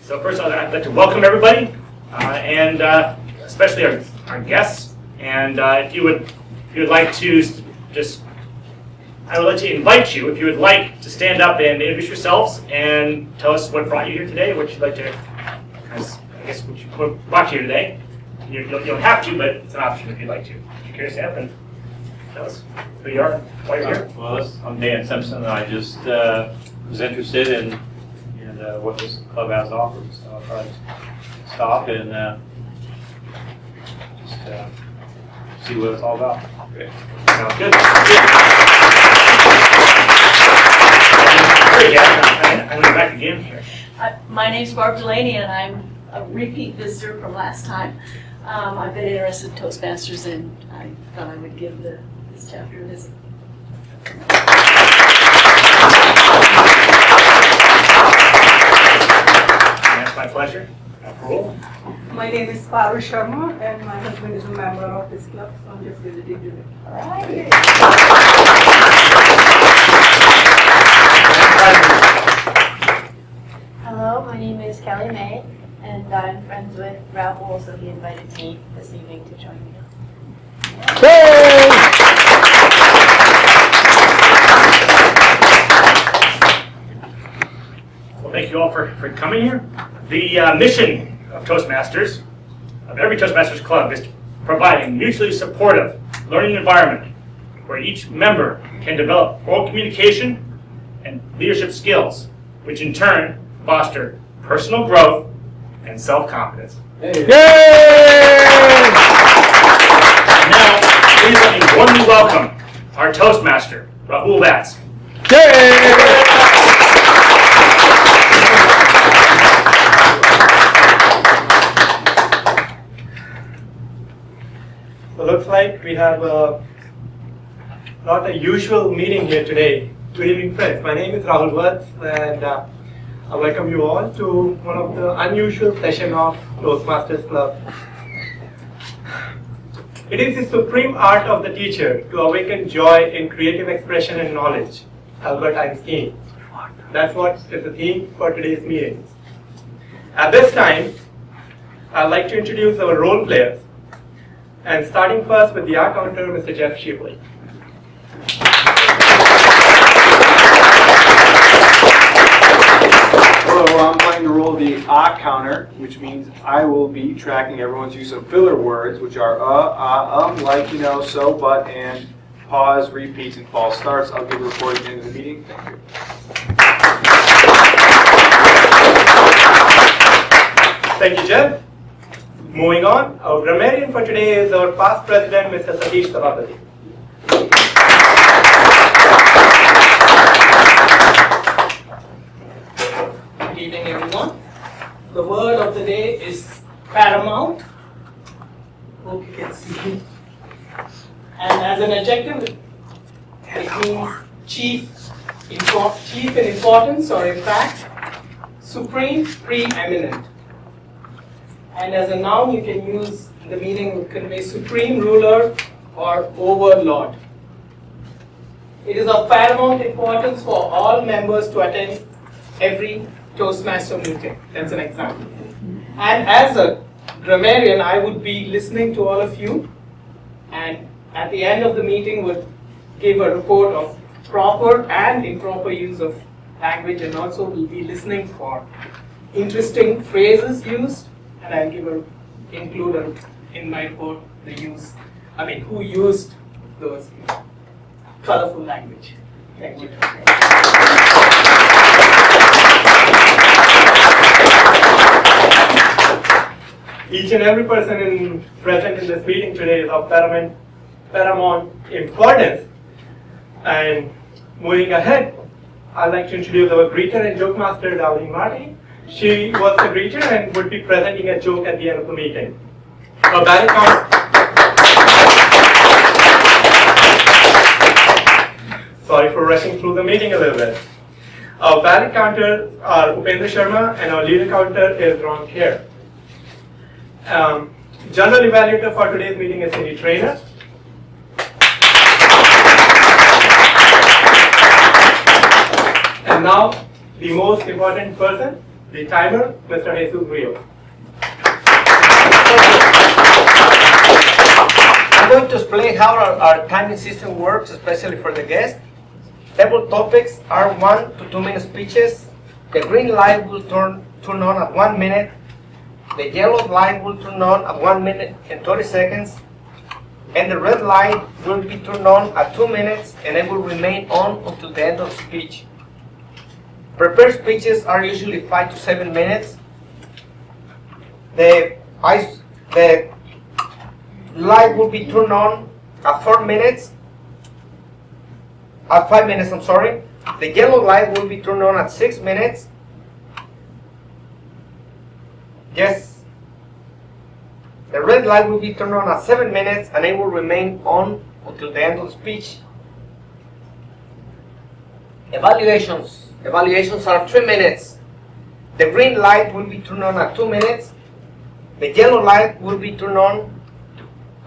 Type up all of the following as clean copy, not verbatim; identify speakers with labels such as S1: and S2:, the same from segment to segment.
S1: So first, I'd like to welcome everybody, and especially our guests. And if you would like to I would like to invite you, if you would like to stand up and introduce yourselves and tell us what brought you here today, what you'd like to, what brought you here today. You don't have to, but it's an option if you'd like to. If you care to stand up and tell us who you are, why you're here.
S2: Well, I'm Dan Simpson, and I just was interested in what this club has to offer, so I'll try to stop and just see what it's all about.
S1: Okay. Sounds good. I'm going back again here.
S3: My name's Barb Delaney, and I'm a repeat visitor from last time. I've been interested in Toastmasters, and I thought I would give this chapter a visit.
S1: That's my pleasure. Cool.
S4: My name is Parul Sharma, and my husband is a member of this club, so I'm just visiting today.
S3: All right.
S5: Hello, my name is Kelly May, and I'm friends with Raoul, so he invited me this evening to join me.
S1: Well, thank you all for coming here. The mission of Toastmasters, of every Toastmasters club, is to provide a mutually supportive learning environment where each member can develop oral communication and leadership skills, which in turn foster personal growth and self-confidence. Yay! And now, please let me warmly welcome our Toastmaster, Rahul Vats.
S6: So looks like we have not a usual meeting here today. Good evening, friends. My name is Rahul Vats, and I welcome you all to one of the unusual session of Toastmasters Club. It is the supreme art of the teacher to awaken joy in creative expression and knowledge. Albert Einstein. That's what is the theme for today's meeting. At this time, I'd like to introduce our role players. And starting first with the R counter, Mr. Jeff Shipley.
S7: Hello, I'm playing the role of the counter, which means I will be tracking everyone's use of filler words, which are like, so, but, and, pause, repeats, and false starts. I'll give a report at the end of the meeting. Thank you.
S6: Thank you, Jeff. Moving on, our grammarian for today is our past president, Mr. Satish Sabapati.
S4: Good evening, everyone. The word of the day is paramount. Hope you can see. And as an adjective, it means chief in importance or in fact, supreme, preeminent. And as a noun, you can use the meaning would convey supreme ruler or overlord. It is of paramount importance for all members to attend every Toastmaster meeting. That's an example. And as a grammarian, I would be listening to all of you, and at the end of the meeting would give a report of proper and improper use of language, and also will be listening for interesting phrases used. And I'll include in my report who used those colorful language. Thank you.
S6: Each and every person present in this meeting today is of paramount importance. And moving ahead, I'd like to introduce our greeter and joke master, Dowling Marty. She was the greeter and would be presenting a joke at the end of the meeting. Our ballot count. Sorry for rushing through the meeting a little bit. Our ballot counter are Upendra Sharma, and our leader counter is Ron Kher. General evaluator for today's meeting is Cindy Trainer. And now, the most important person, the timer, Mr. Jesus Rio.
S8: I'm going to explain how our timing system works, especially for the guests. Table topics are 1 to 2 minute speeches. The green light will turn on at 1 minute. The yellow light will turn on at 1 minute and 30 seconds. And the red light will be turned on at 2 minutes, and it will remain on until the end of the speech. Prepared speeches are usually 5 to 7 minutes. The light will be turned on at 4 minutes. At 5 minutes, I'm sorry. The yellow light will be turned on at 6 minutes. Yes. The red light will be turned on at 7 minutes, and it will remain on until the end of the speech. Evaluations. Evaluations are 3 minutes. The green light will be turned on at 2 minutes. The yellow light will be turned on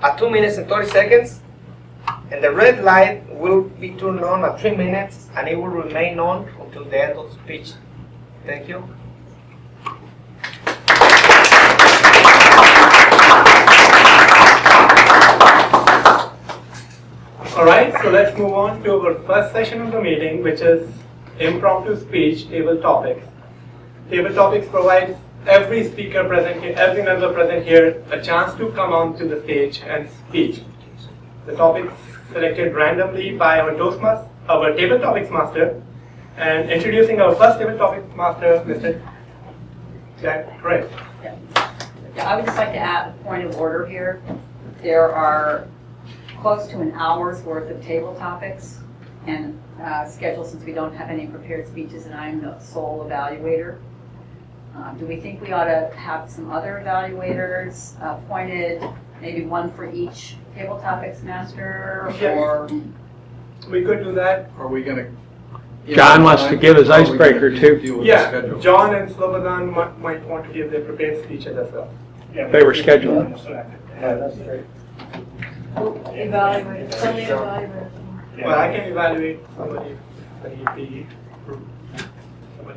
S8: at 2 minutes and 30 seconds. And the red light will be turned on at 3 minutes, and it will remain on until the end of the speech. Thank you.
S6: Alright, so let's move on to our first session of the meeting, which is impromptu speech table topics. Table topics provides every speaker present here, every member present here, a chance to come onto the stage and speak. The topics selected randomly by our Toastmasters, our table topics master, and introducing our first table topic master, Mr. Jack Gray.
S9: Yeah, I would just like to add a point of order here. There are close to an hour's worth of table topics and scheduled, since we don't have any prepared speeches and I'm the sole evaluator. Do we think we ought to have some other evaluators appointed, maybe one for each table topics master,
S6: Yes.
S9: or?
S6: We could do that.
S10: Are we going to?
S11: John wants to give his icebreaker too.
S6: Yeah, John and Slobodan might want to give their prepared speeches as well.
S1: Yeah,
S11: They were scheduled.
S1: Yeah, that's great.
S3: Evaluate, somebody evaluate.
S1: Yeah.
S6: Well, I can evaluate somebody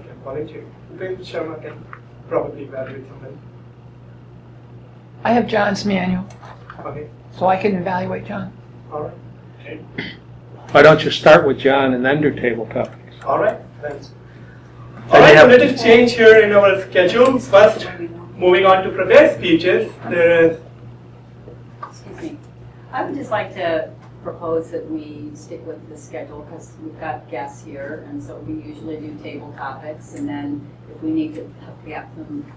S6: can volunteer. Bill Sharma can probably evaluate somebody.
S12: I have John's manual,
S6: Okay,
S12: so I can evaluate John.
S6: all right.
S1: Okay.
S11: Why don't you start with John and then do table topics?
S6: All right, thanks. All right, so little change here in our schedule. First, moving on to prepared speeches, there is.
S9: Excuse me. I would just like to propose that we stick with the schedule because we've got guests here, and so we usually do table topics, and then if we need to have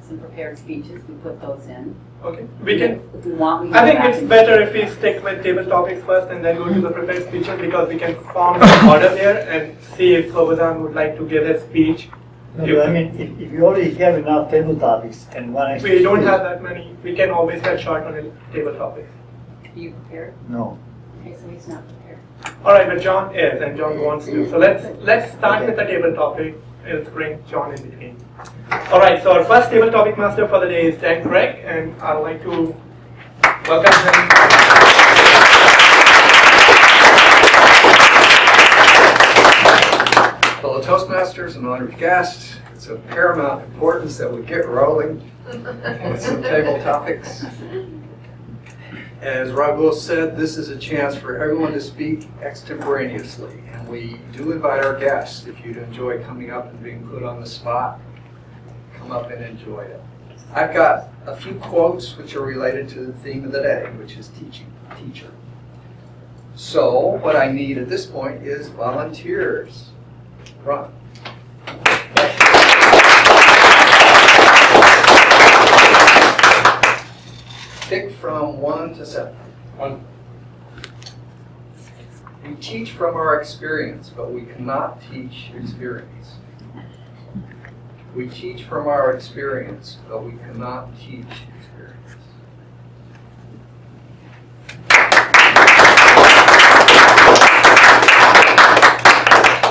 S9: some prepared speeches, we put those in.
S6: Okay, we can.
S9: If we want, we can
S6: I
S9: go
S6: think
S9: back
S6: it's
S9: and-
S6: better if we stick with table topics first and then go to the prepared speeches because we can form some order there and see if Slobodan would like to give a speech.
S13: No, but I mean, if you already have enough table topics and one extra.
S6: We don't have that many. We can always cut short on a table topics.
S9: Are you prepared?
S13: No.
S9: Okay, so he's not prepared.
S6: All right, but John is, and John wants to. So let's start with the table topic. Let's bring John in between. All right, so our first table topic master for the day is Dan Craig, and I'd like to welcome him.
S10: Fellow Toastmasters and honored guests, it's of paramount importance that we get rolling with some table topics. As Raghul said, this is a chance for everyone to speak extemporaneously, and we do invite our guests, if you'd enjoy coming up and being put on the spot, come up and enjoy it. I've got a few quotes which are related to the theme of the day, which is teacher. So what I need at this point is volunteers. Ron. Pick from 1 to 7.
S1: 1.
S10: We teach from our experience, but we cannot teach experience. We teach from our experience, but we cannot teach experience.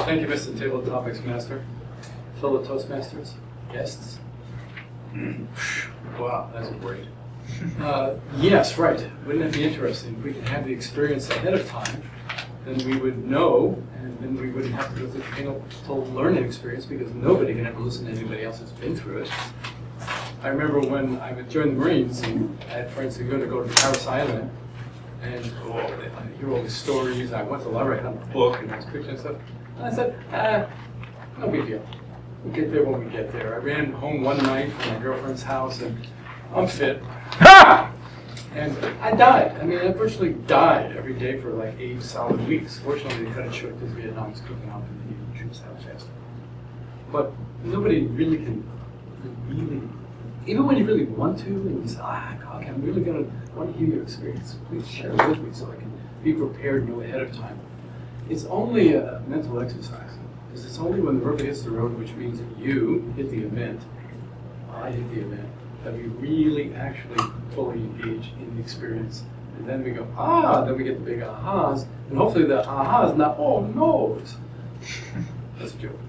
S14: Thank you, Mr. Table Topics Master. Fellow Toastmasters, guests. Wow, that's great. Yes, right. Wouldn't it be interesting if we could have the experience ahead of time then we would know, and then we wouldn't have to go through the painful learning experience because nobody can ever listen to anybody else who's been through it. I remember when I would join the Marines, and I had friends who were going to go to Paris Island, and I hear all these stories. I went to the library, I had a book, and I was pictures and stuff. And I said, no big deal. We'll get there when we get there. I ran home one night from my girlfriend's house, and I'm fit. And I died. I mean, I virtually died every day for like 8 solid weeks. Fortunately, they cut it short because Vietnam was cooking off and the Union troops that fast. But nobody really can even when you really want to, and you say, okay, I'm really going to want to hear your experience. Please share it with me so I can be prepared and know ahead of time. It's only a mental exercise. Because it's only when the rubber hits the road, which means that you hit the event, I hit the event, that we really actually fully engage in the experience. And then we go, then we get the big ahas, and hopefully the ahas not, oh no. That's a joke.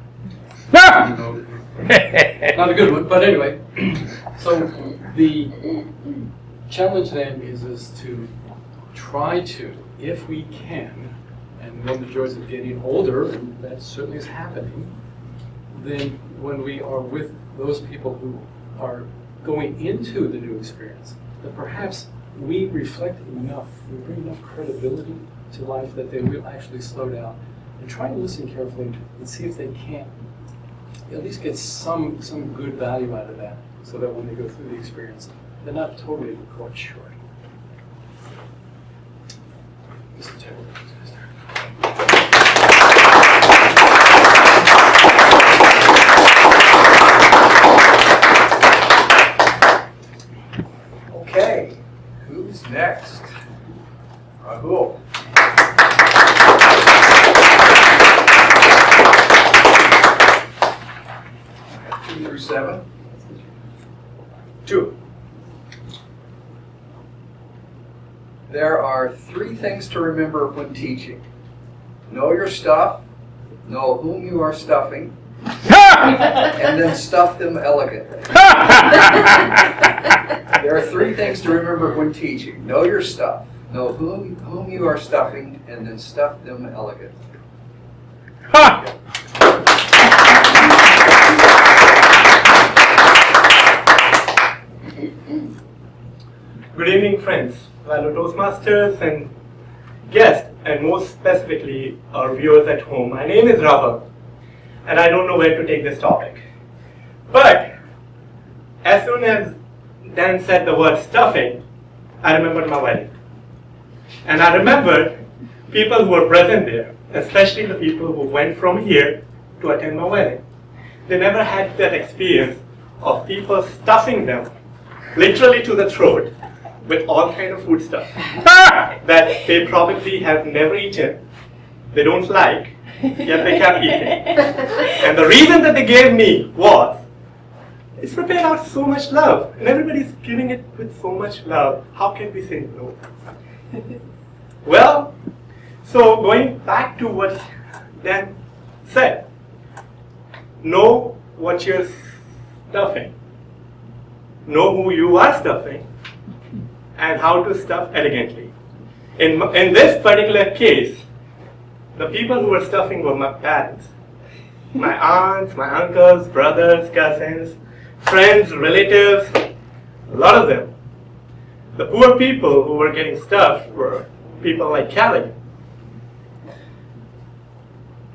S14: Not a good one, but anyway. So the challenge then is to try to, if we can, and one of the joys of getting older, and that certainly is happening, then when we are with those people who are going into the new experience, that perhaps we reflect enough, we bring enough credibility to life that they will actually slow down and try to listen carefully and see if they can at least get some good value out of that, so that when they go through the experience, they're not totally caught short. Mr. Taylor.
S10: Okay, who's next? Rahul. 2 through 7. 2. There are 3 things to remember when teaching. Know your stuff, know whom you are stuffing, and then stuff them elegantly. There are 3 things to remember when teaching. Know your stuff, know whom you are stuffing, and then stuff them elegantly.
S6: Good evening, friends, fellow Toastmasters and guests, and most specifically our viewers at home. My name is Rahul, and I don't know where to take this topic. But as soon as Dan said the word stuffing, I remembered my wedding. And I remembered people who were present there, especially the people who went from here to attend my wedding. They never had that experience of people stuffing them literally to the throat with all kind of food stuff that they probably have never eaten, they don't like, yet they kept eating. And the reason that they gave me was, it's prepared out so much love, and everybody's giving it with so much love. How can we say no? Well, so going back to what Dan said, know what you're stuffing, know who you are stuffing, and how to stuff elegantly. In this particular case, the people who were stuffing were my parents, my aunts, my uncles, brothers, cousins, friends, relatives, a lot of them. The poor people who were getting stuffed were people like Callie.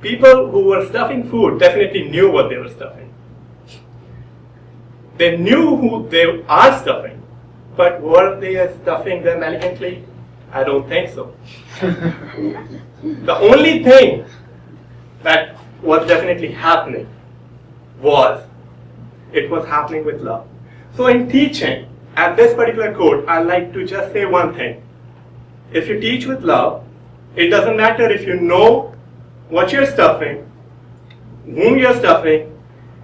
S6: People who were stuffing food definitely knew what they were stuffing. They knew who they are stuffing, but were they stuffing them elegantly? I don't think so. The only thing that was definitely happening was, it was happening with love. So in teaching, at this particular quote, I like to just say one thing. If you teach with love, it doesn't matter if you know what you're stuffing, whom you're stuffing,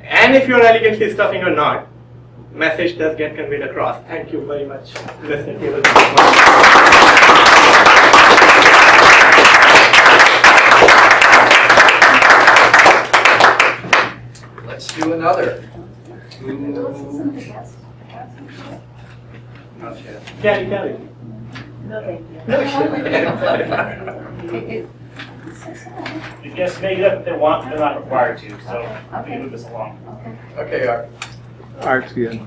S6: and if you're elegantly stuffing or not, message does get conveyed across. Thank you very much for listening to this.
S10: Let's do another.
S6: Kelly.
S3: No, thank you.
S1: The guests may get up if they want, but they're not required to, so we
S9: Okay.
S1: can move this along.
S10: Okay, Art.
S11: Art's good.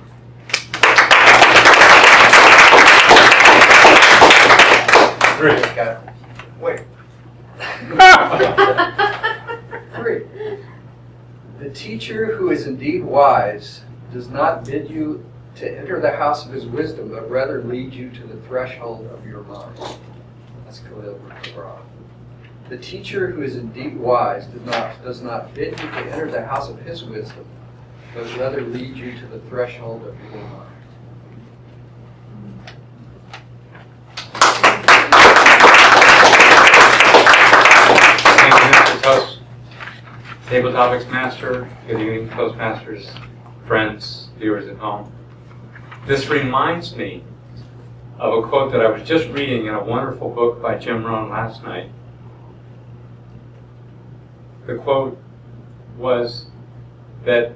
S10: Wait. 3. The teacher who is indeed wise does not bid you to enter the house of his wisdom, but rather lead you to the threshold of your mind. That's Khalil Gibran. The teacher who is indeed wise does not bid you to enter the house of his wisdom, but rather lead you to the threshold of your mind.
S2: Thank you, Mr. Toast, Table Topics Master. Good evening, Toastmasters, friends, viewers at home. This reminds me of a quote that I was just reading in a wonderful book by Jim Rohn last night. The quote was that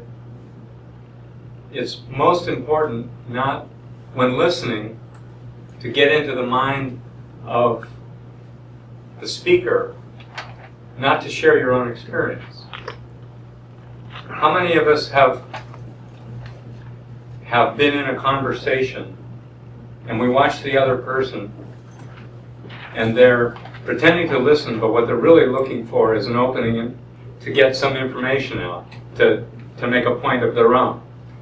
S2: it's most important not when listening to get into the mind of the speaker, not to share your own experience. How many of us have been in a conversation and we watch the other person and they're pretending to listen, but what they're really looking for is an opening to get some information out, to make a point of their own?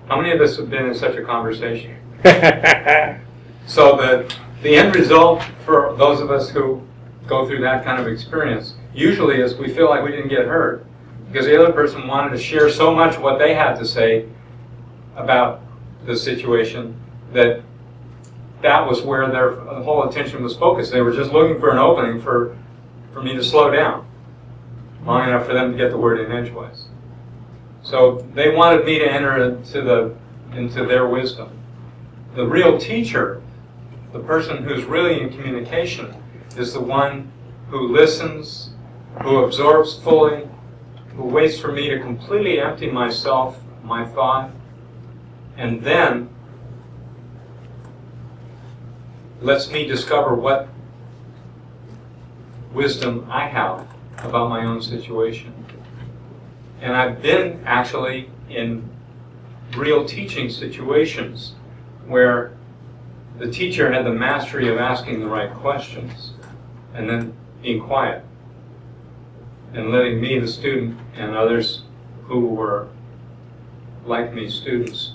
S2: How many of us have been in such a conversation? So the end result for those of us who go through that kind of experience usually is we feel like we didn't get heard because the other person wanted to share so much what they had to say about the situation that was where their whole attention was focused. They were just looking for an opening for me to slow down long enough for them to get the word in edgewise. So they wanted me to enter into their wisdom. The real teacher, the person who's really in communication, is the one who listens, who absorbs fully, who waits for me to completely empty myself, my thought, and then lets me discover what wisdom I have about my own situation. And I've been actually in real teaching situations where the teacher had the mastery of asking the right questions and then being quiet and letting me, the student, and others who were like me, students,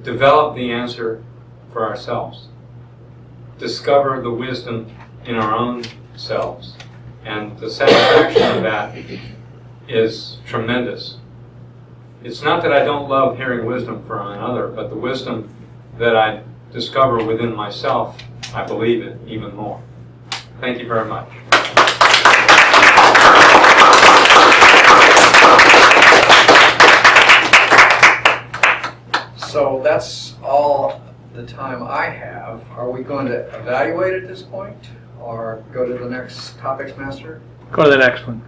S2: develop the answer for ourselves, discover the wisdom in our own selves. And the satisfaction of that is tremendous. It's not that I don't love hearing wisdom from another, but the wisdom that I discover within myself, I believe it even more. Thank you very much.
S10: So that's all the time I have. Are we going to evaluate at this point or go to the next topics master?
S11: Go to the next one.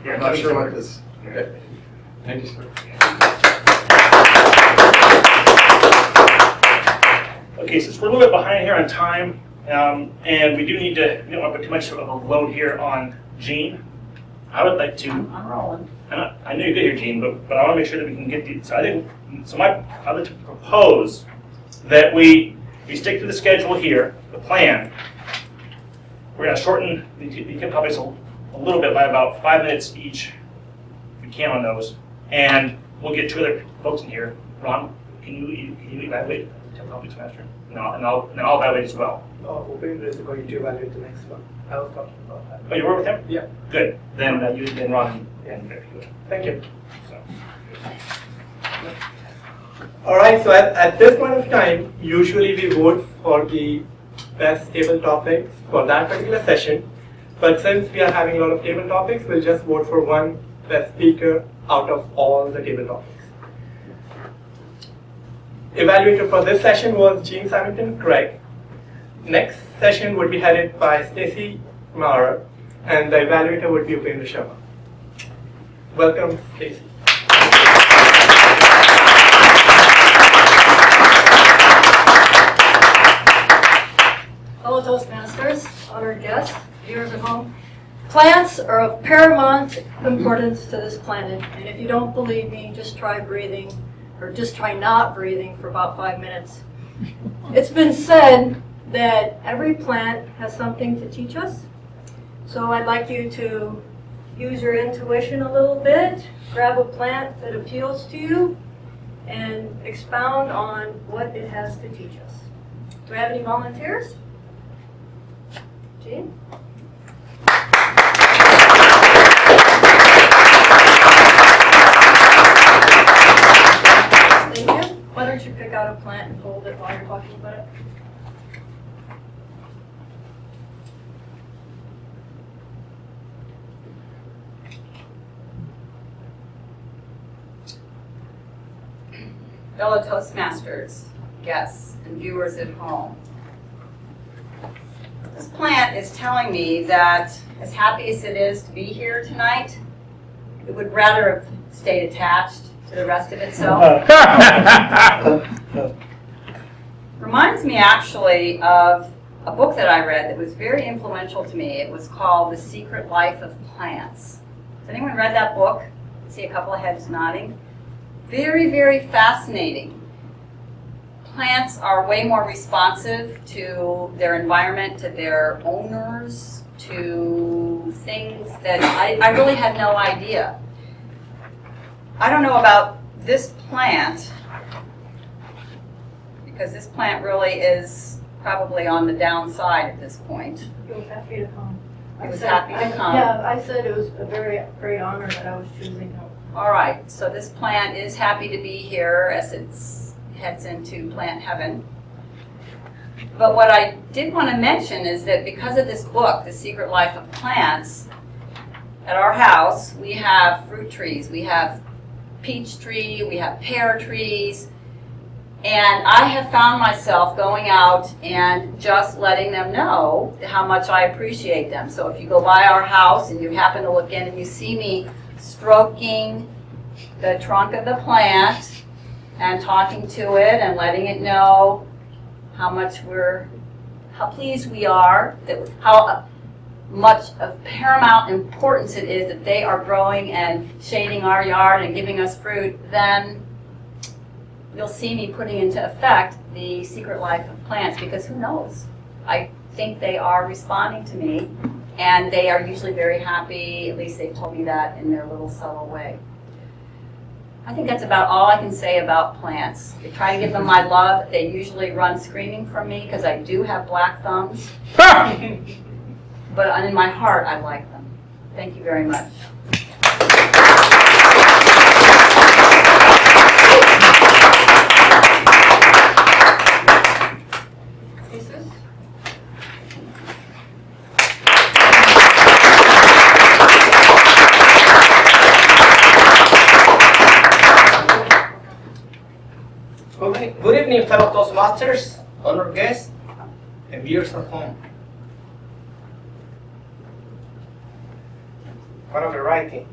S10: I'm not sure what this. Okay.
S14: Thank you, sir.
S1: Okay, since we're a little bit behind here on time, and we don't want to put too much of a load here on Gene, I would like to.
S9: I'm rolling.
S1: I know you're good here, Gene, but I want to make sure that we can get these. So I'd like to propose that we stick to the schedule here, the plan. We're going to shorten the topics a little bit by about 5 minutes each, if we can on those, and we'll get 2 other folks in here. Ron, can you evaluate the topics master? And I'll evaluate as well.
S6: Upinder is going to evaluate the next one. I was talking about that.
S1: Oh, you work with him?
S6: Yeah.
S1: Good. Then you then Ron and Fairfield.
S6: Thank you.
S1: So.
S6: All right, so at this point of time, usually we vote for the best table topics for that particular session. But since we are having a lot of table topics, we'll just vote for one best speaker out of all the table topics. Evaluator for this session was Gene Symington Craig. Next session would be headed by Stacy Maurer, and the evaluator would be Upendra Sharma. Welcome, Stacy.
S15: Fellow Toastmasters, honored guests, viewers at home, plants are of paramount importance to this planet, and if you don't believe me, just try breathing, or just try not breathing for about 5 minutes. It's been said that every plant has something to teach us, so I'd like you to use your intuition a little bit, grab a plant that appeals to you, and expound on what it has to teach us. Do we have any volunteers? Jean? Thank you. Why don't you pick out a plant and hold it while you're talking about it?
S9: Fellow Toastmasters, guests, and viewers at home. This plant is telling me that as happy as it is to be here tonight, it would rather have stayed attached to the rest of itself. Reminds me actually of a book that I read that was very influential to me. It was called The Secret Life of Plants. Has anyone read that book? I see a couple of heads nodding. Very, very fascinating. Plants are way more responsive to their environment, to their owners, to things that I really had no idea. I don't know about this plant, because this plant really is probably on the downside at this point.
S15: It was happy to come.
S9: It was happy to come.
S15: Yeah, I said it was a very great honor that I was choosing him.
S9: All right, so this plant is happy to be here as it heads into plant heaven. But what I did want to mention is that because of this book, The Secret Life of Plants, at our house we have fruit trees. We have peach tree, we have pear trees, and I have found myself going out and just letting them know how much I appreciate them. So if you go by our house and you happen to look in and you see me stroking the trunk of the plant and talking to it and letting it know how pleased we are, how much of paramount importance it is that they are growing and shading our yard and giving us fruit, then you'll see me putting into effect the Secret Life of Plants, because who knows? I think they are responding to me, and they are usually very happy. At least they've told me that in their little subtle way. I think that's about all I can say about plants. I try to give them my love. They usually run screaming from me because I do have black thumbs. But in my heart, I like them. Thank you very much.
S8: Good evening, fellow Toastmasters, honored guests, and viewers at home. What am I writing?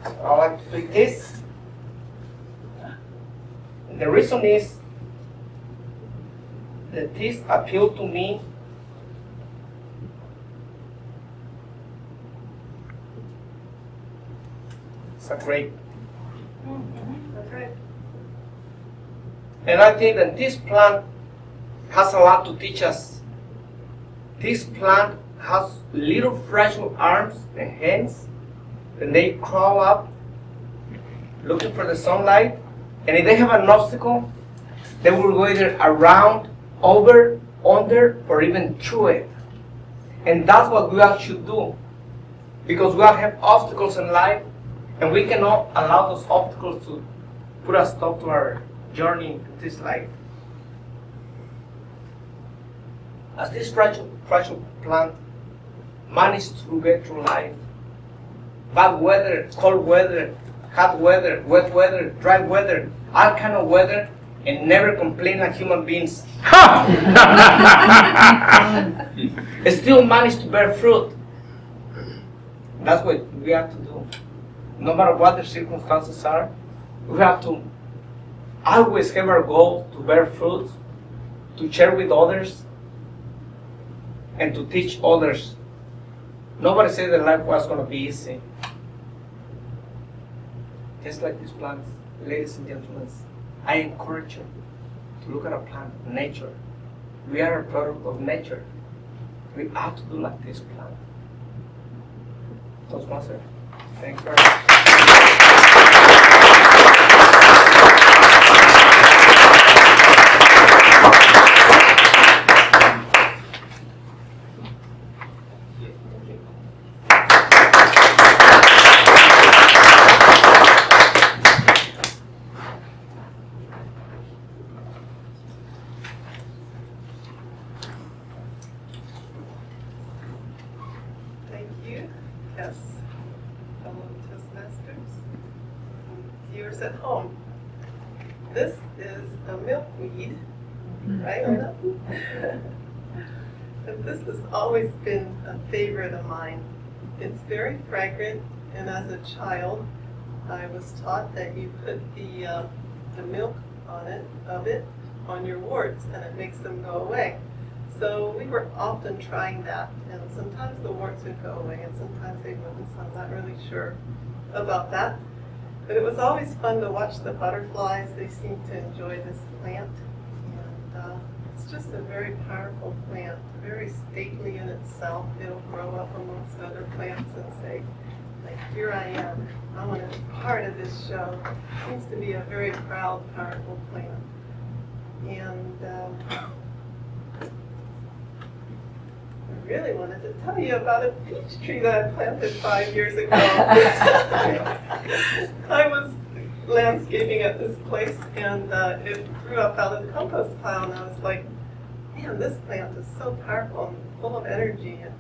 S8: I like to tweak this. The reason is that this appealed to me a grape.
S15: That's right.
S8: And I think that this plant has a lot to teach us. This plant has little fragile arms and hands, and they crawl up looking for the sunlight, and if they have an obstacle, they will go either around, over, under, or even through it. And that's what we all should do, because we all have obstacles in life, and we cannot allow those obstacles to put a stop to our journey in this life. As this fragile plant managed to get through life, bad weather, cold weather, hot weather, wet weather, dry weather, all kind of weather, and never complain like human beings. It still managed to bear fruit. That's what we have to do. No matter what the circumstances are, we have to always have our goal to bear fruit, to share with others, and to teach others. Nobody said that life was going to be easy. Just like these plants, ladies and gentlemen, I encourage you to look at a plant, nature. We are a product of nature. We have to do like this plant. Toastmaster, thanks very much.
S16: Thank you. Yes, fellow Toastmasters, viewers at home. This is a milkweed, right? And this has always been a favorite of mine. It's very fragrant, and as a child, I was taught that you put the milk of it on your warts, and it makes them go away. So we were often trying that, and sometimes the warts would go away, and sometimes they wouldn't, so I'm not really sure about that. But it was always fun to watch the butterflies. They seem to enjoy this plant, and it's just a very powerful plant, very stately in itself. It'll grow up amongst other plants and say, like, here I am, I want to be part of this show. It seems to be a very proud, powerful plant. And I really wanted to tell you about a peach tree that I planted 5 years ago. I was landscaping at this place, and it grew up out of the compost pile, and I was like, man, this plant is so powerful and full of energy, and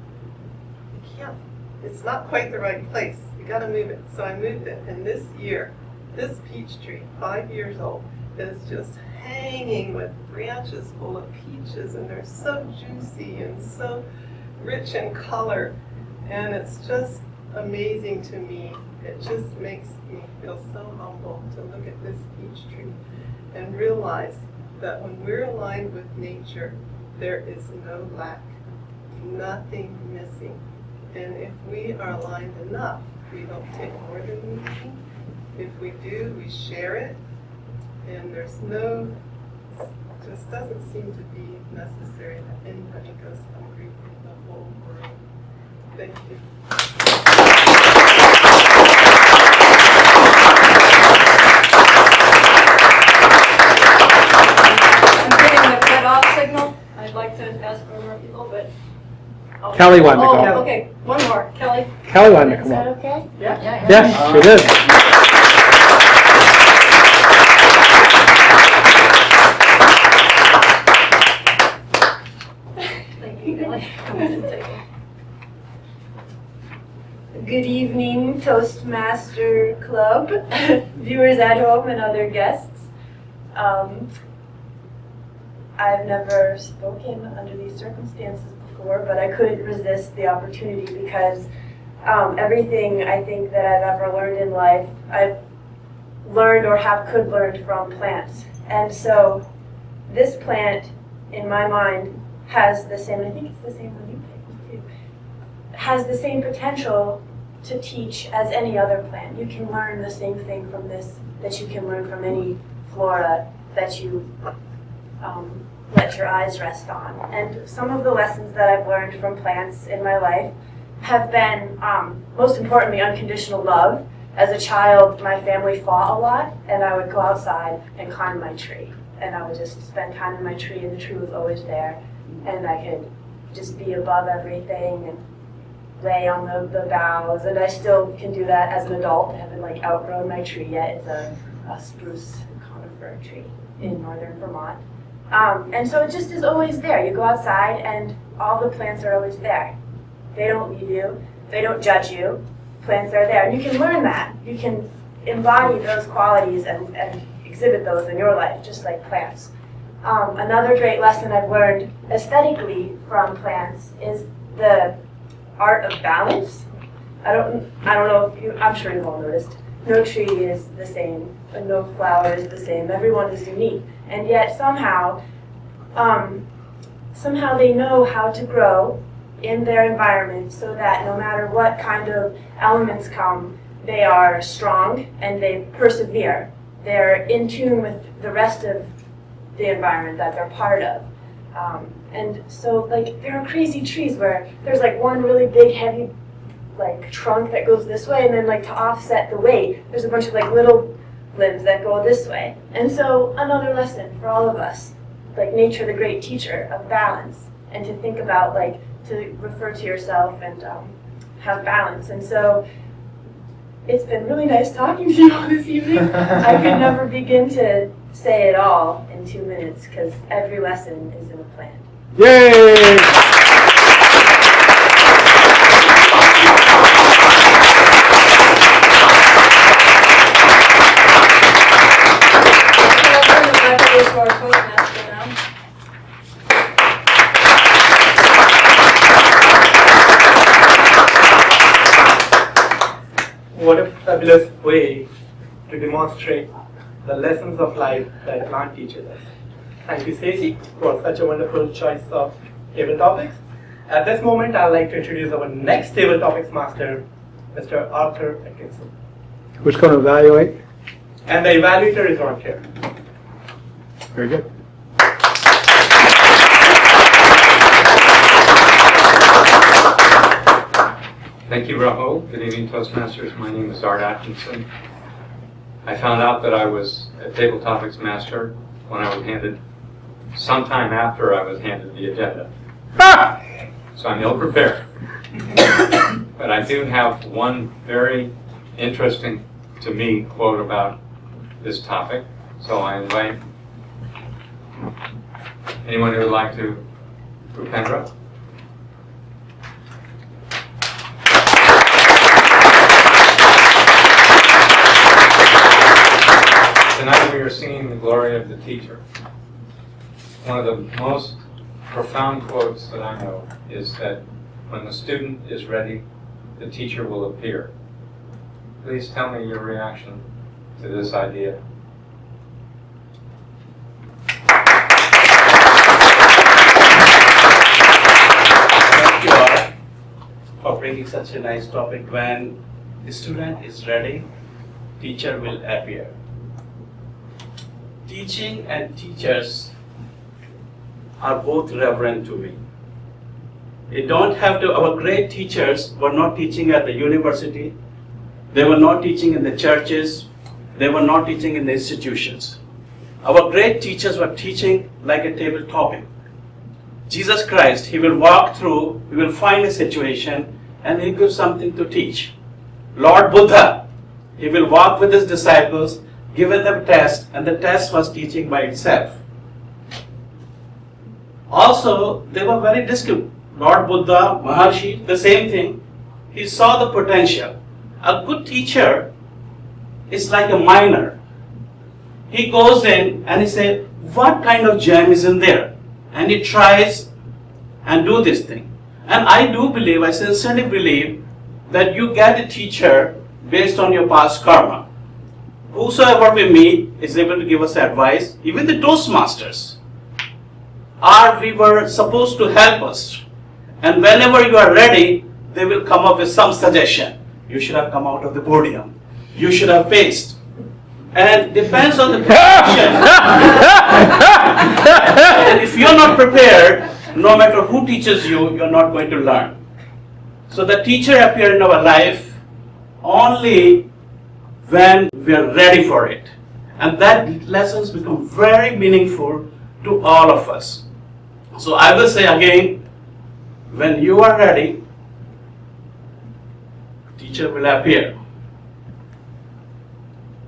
S16: it's not quite the right place. You got to move it. So I moved it, and this year, this peach tree, 5 years old, is just hanging with branches full of peaches, and they're so juicy and so rich in color, and it's just amazing to me. It just makes me feel so humble to look at this peach tree and realize that when we're aligned with nature, there is no lack, nothing missing. And if we are aligned enough, we don't take more than we need. If we do, we share it, and there's no, just doesn't seem to be necessary that anybody goes hungry in the whole world. Thank you.
S15: I'm getting the cut-off signal. I'd like to ask for more people, but. Oh.
S11: Kelly wanted to go.
S15: Oh, okay, one more. Kelly?
S11: Kelly wanted to come
S15: Is that
S11: up.
S15: okay? Yeah.
S11: Yes, it is.
S5: Good evening, Toastmaster Club, viewers at home and other guests. I've never spoken under these circumstances before, but I couldn't resist the opportunity because everything I think that I've ever learned in life, I've learned or could learn from plants. And so this plant, in my mind, has the same, and I think it's the same when you picked too, has the same potential to teach as any other plant. You can learn the same thing from this that you can learn from any flora that you let your eyes rest on. And some of the lessons that I've learned from plants in my life have been, most importantly, unconditional love. As a child, my family fought a lot, and I would go outside and climb my tree. And I would just spend time in my tree, and the tree was always there. And I could just be above everything and lay on the boughs. And I still can do that as an adult. I haven't outgrown my tree yet. It's a spruce conifer tree in northern Vermont. And so it just is always there. You go outside and all the plants are always there. They don't leave you. They don't judge you. Plants are there. And you can learn that. You can embody those qualities and exhibit those in your life, just like plants. Another great lesson I've learned aesthetically from plants is the art of balance. I don't know if you, I'm sure you've all noticed, no tree is the same no flower is the same. Everyone is unique. And yet somehow they know how to grow in their environment so that no matter what kind of elements come, they are strong and they persevere. They're in tune with the rest of the environment that they're part of. And so like there are crazy trees where there's like one really big heavy like trunk that goes this way, and then like to offset the weight, there's a bunch of like little limbs that go this way. And so another lesson for all of us, like nature the great teacher of balance, and to think about like to refer to yourself and have balance. And so it's been really nice talking to you all this evening. I could never begin to say it all in 2 minutes because every lesson is in a plan.
S11: Yay!
S15: To our Toastmaster now.
S6: What a fabulous way to demonstrate the lessons of life that plant teaches us. Thank you, Stacey, for such a wonderful choice of table topics. At this moment, I'd like to introduce our next table topics master, Mr. Arthur Atkinson.
S11: Who's going to evaluate?
S6: And the evaluator is on here.
S11: Very good.
S2: Thank you, Rahul. Good evening, Toastmasters. My name is Art Atkinson. I found out that I was a table topics master when I was handed, sometime after I was handed the agenda. So I'm ill prepared. But I do have one very interesting to me quote about this topic. So I invite anyone who would like to Rupendra. Tonight we are singing the glory of the teacher. One of the most profound quotes that I know is that when the student is ready, the teacher will appear. Please tell me your reaction to this idea.
S17: Thank you all for bringing such a nice topic. When the student is ready, teacher will appear. Teaching and teachers are both reverend to me. You don't have to, our great teachers were not teaching at the university, they were not teaching in the churches, they were not teaching in the institutions. Our great teachers were teaching like a table topic. Jesus Christ, he will walk through, he will find a situation and he gives something to teach. Lord Buddha, he will walk with his disciples, given them test, and the test was teaching by itself. Also, they were very disciplined. Lord Buddha, Maharshi, the same thing. He saw the potential. A good teacher is like a miner. He goes in and he says, what kind of gem is in there? And he tries and do this thing. And I do believe, I sincerely believe, that you get a teacher based on your past karma. Whosoever we meet is able to give us advice, even the Toastmasters. We were supposed to help us. And whenever you are ready, they will come up with some suggestion. You should have come out of the podium. You should have paced. And depends on the position. And if you're not prepared, no matter who teaches you, you're not going to learn. So the teacher appears in our life only when we are ready for it. And that lessons become very meaningful to all of us. So I will say again, when you are ready, teacher will appear.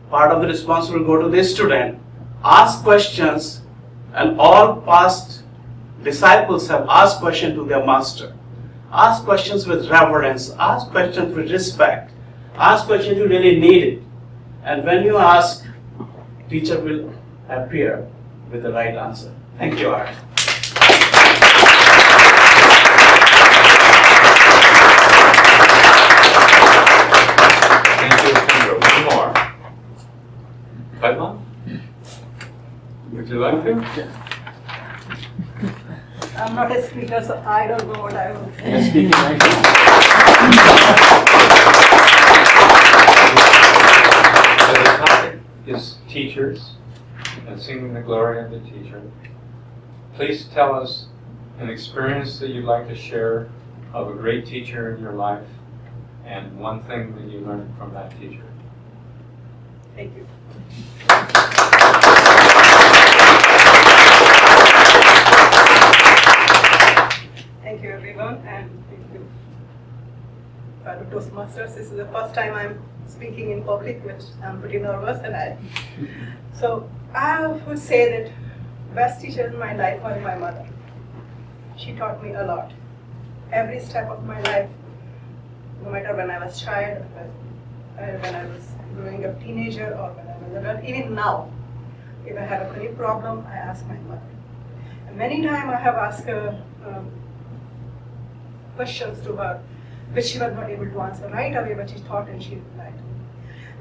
S17: Part of the response will go to the student. Ask questions, and all past disciples have asked questions to their master. Ask questions with reverence, ask questions with respect, ask questions you really need it. And when you ask, teacher will appear with the right answer. Thank you, Art.
S2: Thank you, Rupendra. One more.
S6: you.
S15: I'm not a speaker, so I don't know what I will say.
S2: You're speaking right now. So the topic is teachers and singing the glory of the teacher. Please tell us an experience that you'd like to share of a great teacher in your life and one thing that you learned from that teacher.
S16: Thank you. Thank you, everyone, and thank you for the Toastmasters. This is the first time I'm speaking in public, which I'm pretty nervous, so I would say that best teacher in my life was my mother. She taught me a lot. Every step of my life, no matter when I was a child, when I was growing up teenager, or when I was adult, even now, if I have any problem, I ask my mother. And many times I have asked her questions to her, which she was not able to answer right away, but she thought and she replied.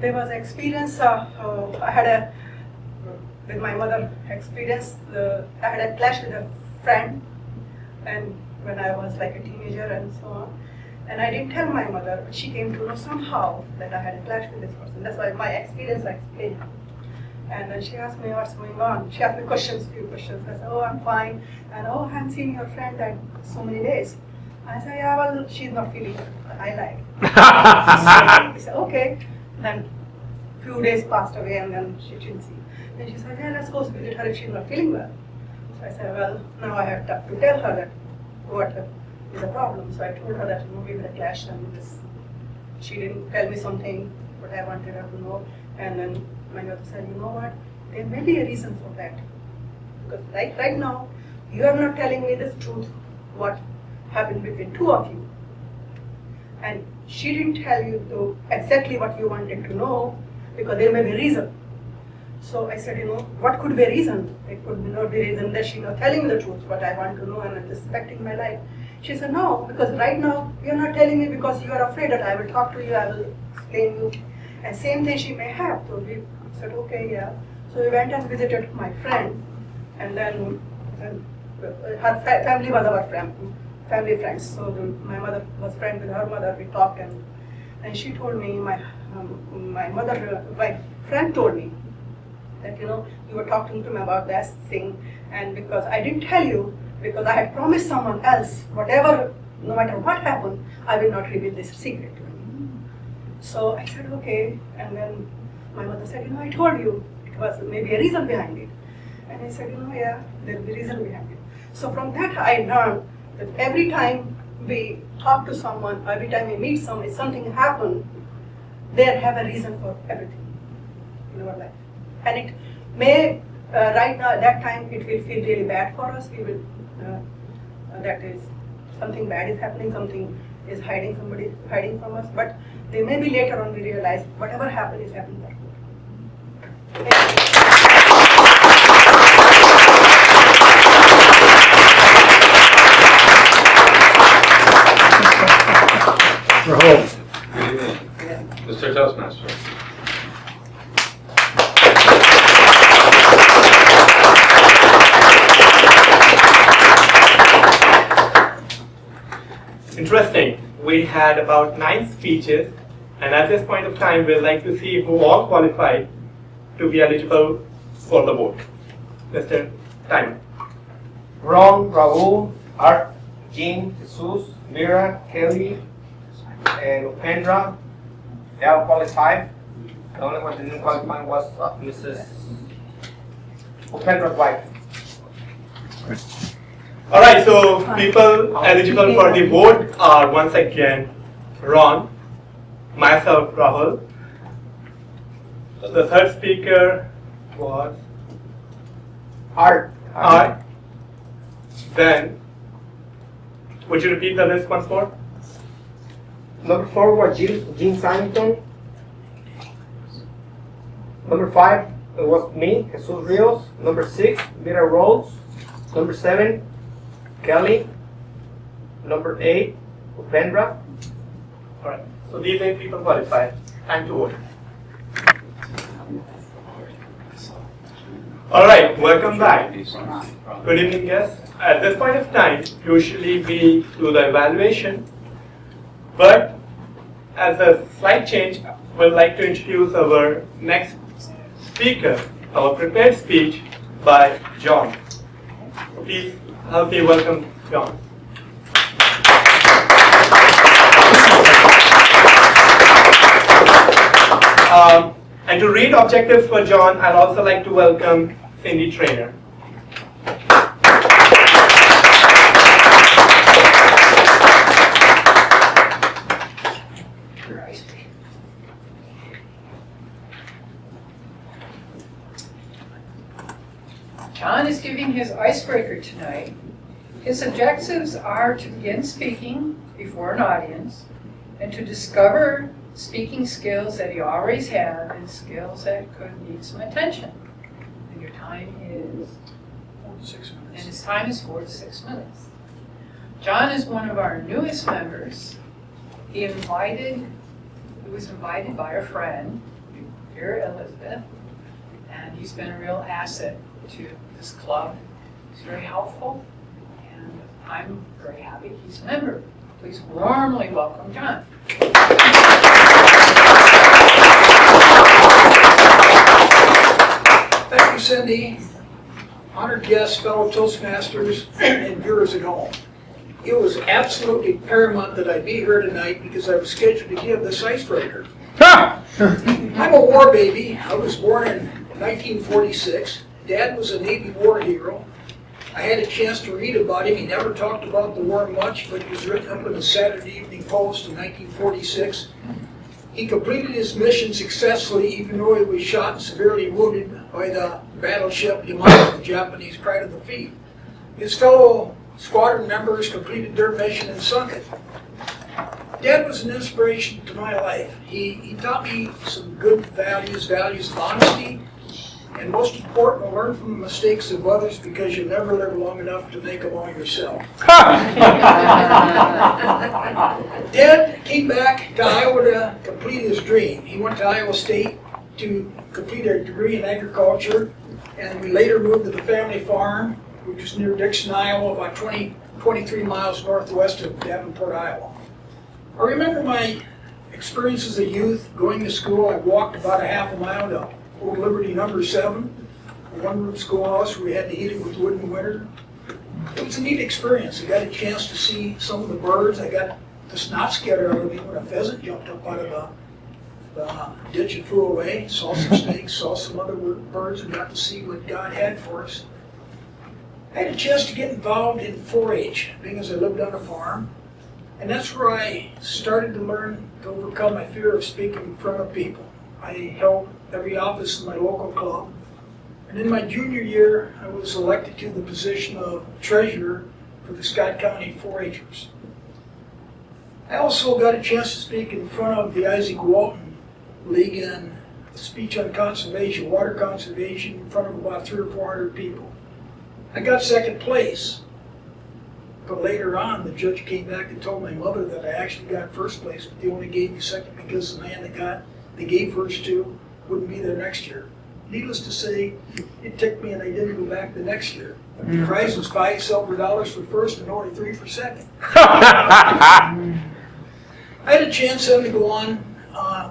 S16: There was an experience I had with my mother experience. I had a clash with a friend, and when I was like a teenager and so on. And I didn't tell my mother, but she came to know somehow that I had a clash with this person. That's why my experience I explained. And then she asked me what's going on. She asked me few questions. I said, oh, I'm fine. And oh, I haven't seen your friend that so many days. I said, yeah, well, she's not feeling good. I like. He said, okay. Then few days passed away and then she didn't see. Then she said, yeah, let's go visit her if she's not feeling well. So I said, well, now I have to tell her that what is the problem. So I told her that we had a clash and she didn't tell me something what I wanted her to know. And then my mother said, you know what, there may be a reason for that. Because right now, you are not telling me the truth, what happened between two of you. And she didn't tell you exactly what you wanted to know, because there may be a reason. So I said, what could be a reason? It could not be a reason that she's not telling me the truth, what I want to know, and I'm respecting my life. She said, no, because right now you're not telling me because you are afraid that I will talk to you, I will explain you. And same thing she may have. So we said, okay, yeah. So we went and visited my friend, and then her family was our family friends. So my mother was friend with her mother. We talked, and she told me, my friend told me that you were talking to me about that thing, and because I didn't tell you, because I had promised someone else, whatever, no matter what happened, I will not reveal this secret to you. So I said, okay, and then my mother said, I told you, it was maybe a reason behind it. And I said, yeah, there'll be a reason behind it. So from that I learned that every time we talk to someone, every time we meet someone, if something happens, they have a reason for everything in our life. And it may, right now, at that time, it will feel really bad for us. We will, that is, something bad is happening, something is somebody is hiding from us. But there may be later on we realize whatever happened is happening for good.
S2: Good evening, Mr. Toastmaster.
S6: Interesting. We had about 9 speeches, and at this point of time, we'd like to see who all qualified to be eligible for the vote. Mr. Timer.
S8: Ron, Raul, Art, Jean, Jesus, Mira, Kelly, and Upendra. They all qualified. The only one that didn't qualify was Mrs. Upendra's wife.
S6: All right, so people eligible for the vote are once again Ron, myself, Rahul. The third speaker was
S8: Art.
S6: Then, would you repeat the list once more?
S8: Number 4 was Jean Simington. Number 5 was me, Jesus Rios. Number 6, Mira Rose. Number 7, Kelly. Number 8, Upendra.
S6: All right, so these 8 people qualified. Time to vote. All right, welcome back. Good evening, guests. At this point of time, usually we do the evaluation, but as a slight change, we'd like to introduce our next speaker, our prepared speech by John. Please help me welcome John. And to read objectives for John, I'd also like to welcome Cindy Trainer.
S12: John is giving his icebreaker tonight. His objectives are to begin speaking before an audience and to discover speaking skills that he always had and skills that could need some attention. And your time is
S10: 4 to 6 minutes.
S12: And his time is 4 to 6 minutes. John is one of our newest members. He was invited by a friend, here Elizabeth, and he's been a real asset to this club. He's very helpful, and I'm very happy he's a member. Please warmly welcome John.
S18: Thank you, Cindy. Honored guests, fellow Toastmasters, and viewers at home. It was absolutely paramount that I be here tonight because I was scheduled to give this icebreaker. I'm a war baby. I was born in 1946. Dad was a Navy war hero. I had a chance to read about him. He never talked about the war much, but he was written up in the Saturday Evening Post in 1946. He completed his mission successfully, even though he was shot and severely wounded by the battleship Yamato, the Japanese pride of the fleet. His fellow squadron members completed their mission and sunk it. Dad was an inspiration to my life. He taught me some good values of honesty, and most important, to learn from the mistakes of others because you never live long enough to make them all yourself. Dad came back to Iowa to complete his dream. He went to Iowa State to complete a degree in agriculture, and we later moved to the family farm, which was near Dixon, Iowa, about 23 miles northwest of Davenport, Iowa. I remember my experience as a youth going to school. I walked about a half a mile to Old Liberty number 7, a one-room schoolhouse where we had to heat it with wood in the winter. It was a neat experience. I got a chance to see some of the birds. I got the snot scared out of me when a pheasant jumped up out of the ditch and flew away. Saw some snakes, saw some other birds, and got to see what God had for us. I had a chance to get involved in 4-H, being as I lived on a farm. And that's where I started to learn to overcome my fear of speaking in front of people. I held every office in my local club. And in my junior year, I was elected to the position of treasurer for the Scott County 4-Hers. I also got a chance to speak in front of the Isaac Walton League in a speech on conservation, water conservation, in front of about 300 or 400 people. I got second place. But later on, the judge came back and told my mother that I actually got first place, but they only gave me second because the man they gave first to wouldn't be there next year. Needless to say, it ticked me and I didn't go back the next year. The prize was $5 silver for first and only 3 for second. I had a chance then to go on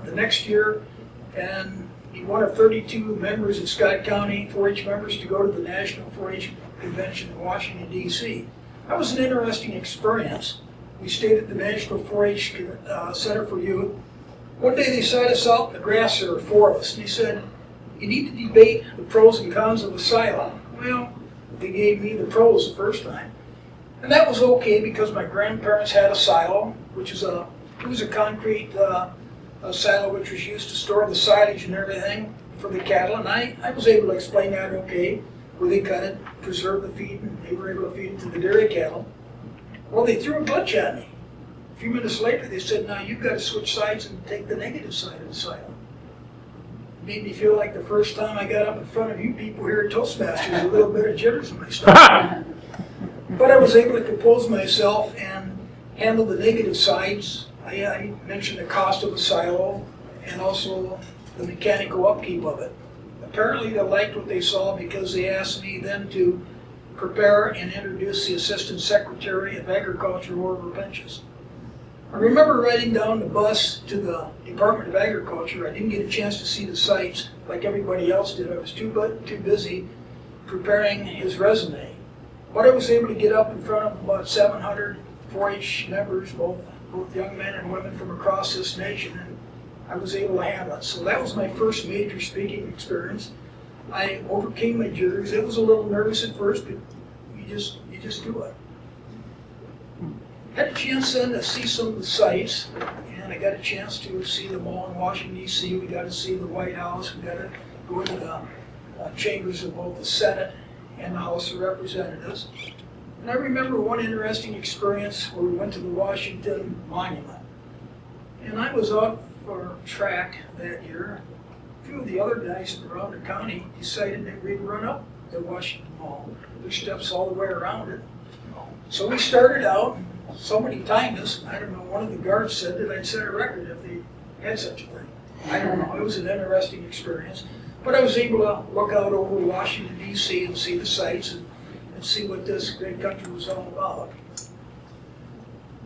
S18: the next year and be one of 32 members in Scott County, 4-H members, to go to the National 4-H Convention in Washington, D.C. That was an interesting experience. We stayed at the National 4-H Center for Youth. One day they sat us out in the grass, there were 4 of us, and they said, you need to debate the pros and cons of a silo. Well, they gave me the pros the first time. And that was okay because my grandparents had a silo, which is a concrete silo which was used to store the silage and everything for the cattle. And I was able to explain that okay, where they kind of preserved the feed and they were able to feed it to the dairy cattle. Well, they threw a glitch at me. A few minutes later, they said, now you've got to switch sides and take the negative side of the silo. It made me feel like the first time I got up in front of you people here at Toastmasters, a little bit of jitters in my stomach. But I was able to compose myself and handle the negative sides. I mentioned the cost of a silo and also the mechanical upkeep of it. Apparently they liked what they saw because they asked me then to prepare and introduce the Assistant Secretary of Agriculture over benches. I remember riding down the bus to the Department of Agriculture. I didn't get a chance to see the sites like everybody else did. I was too busy preparing his resume. But I was able to get up in front of about 700 4-H members, both young men and women from across this nation, and I was able to handle it. So that was my first major speaking experience. I overcame my jitters. It was a little nervous at first, but you just do it. Had a chance then to see some of the sites, and I got a chance to see them all in Washington, D.C. We got to see the White House. We got to go to the chambers of both the Senate and the House of Representatives. And I remember one interesting experience where we went to the Washington Monument. And I was out for track that year. A few of the other guys from around the county decided that we'd run up the Washington Mall. There's steps all the way around it. So we started out. Somebody timed us. I don't know, one of the guards said that I'd set a record if they had such a thing. I don't know. It was an interesting experience. But I was able to look out over Washington, D.C. and see the sights and see what this great country was all about.